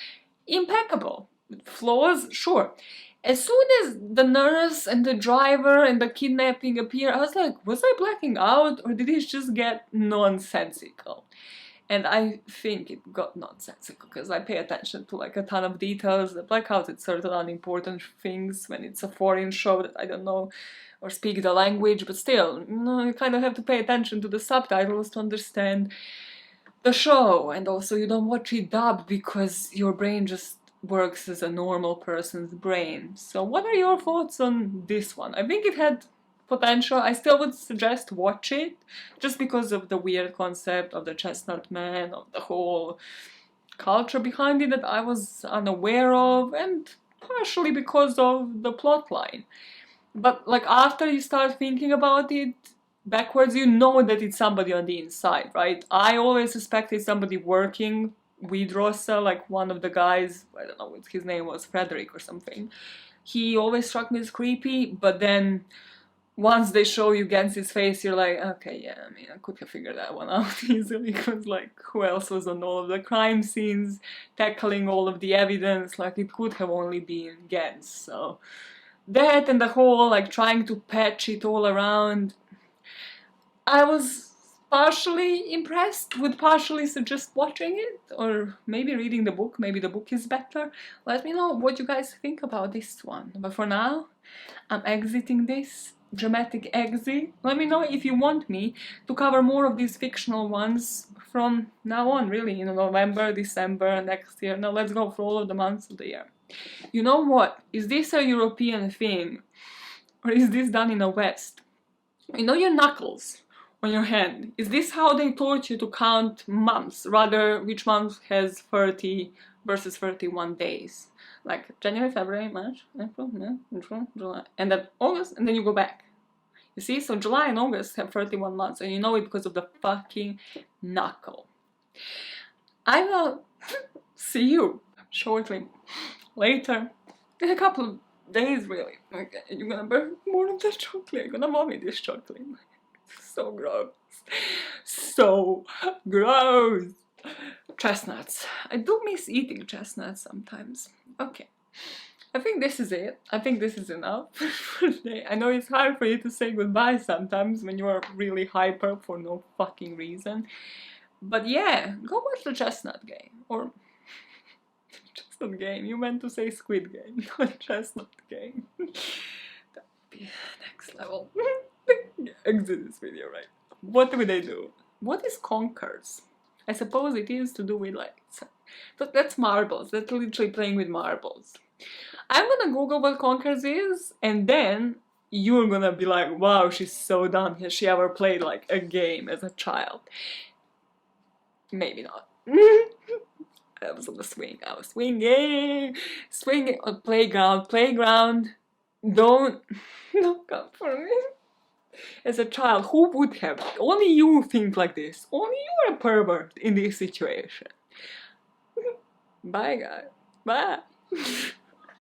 S1: impeccable. Flaws, sure. As soon as the nurse and the driver and the kidnapping appear, I was like, was I blacking out or did it just get nonsensical? And I think it got nonsensical because I pay attention to like a ton of details. The blackout at certain unimportant things when it's a foreign show that I don't know or speak the language, but still, you kind of have to pay attention to the subtitles to understand the show. And also you don't watch it dubbed because your brain just works as a normal person's brain. So what are your thoughts on this one? I think it had potential. I still would suggest watch it just because of the weird concept of the Chestnut Man, of the whole culture behind it that I was unaware of, and partially because of the plotline. But like after you start thinking about it backwards, you know that it's somebody on the inside, right? I always suspected somebody working with Rosa, like one of the guys, I don't know what his name was, Frederick or something. He always struck me as creepy, but then once they show you Gens's face, you're like, okay, yeah, I mean, I could have figured that one out easily, because, like, who else was on all of the crime scenes, tackling all of the evidence, like, it could have only been Gens, so... That and the whole, like, trying to patch it all around, I was partially impressed, would partially suggest watching it, or maybe reading the book, maybe the book is better. Let me know what you guys think about this one, but for now, I'm exiting this. Dramatic exit. Let me know if you want me to cover more of these fictional ones from now on, really, in November, December, next year. Now let's go for all of the months of the year. You know what? Is this a European thing? Or is this done in the West? You know your knuckles on your hand? Is this how they taught you to count months? Rather, which month has 30 versus 31 days? Like January, February, March, April, May, June, July, and then August, and then you go back. You see? So July and August have 31 months, and you know it because of the fucking knuckle. I will see you shortly. Later. In a couple of days, really. Okay, you're gonna burn more of the chocolate. You're gonna vomit this chocolate. So gross. So gross. Chestnuts. I do miss eating chestnuts sometimes. Okay. I think this is it. I think this is enough for today. I know it's hard for you to say goodbye sometimes when you are really hyper for no fucking reason. But yeah, go watch the Chestnut Game. Or Chestnut Game. You meant to say Squid Game, not Chestnut Game. That would be next level. Exit this video, right? What do they do? What is conkers? I suppose it is to do with like... That's marbles. That's literally playing with marbles. I'm gonna Google what conkers is, and then you're gonna be like, wow, she's so dumb. Has she ever played like a game as a child? Maybe not. I was on the swing. I was swinging on playground. Don't come for me. As a child, who would have? Only you think like this. Only you are a pervert in this situation. Bye, guys. Bye.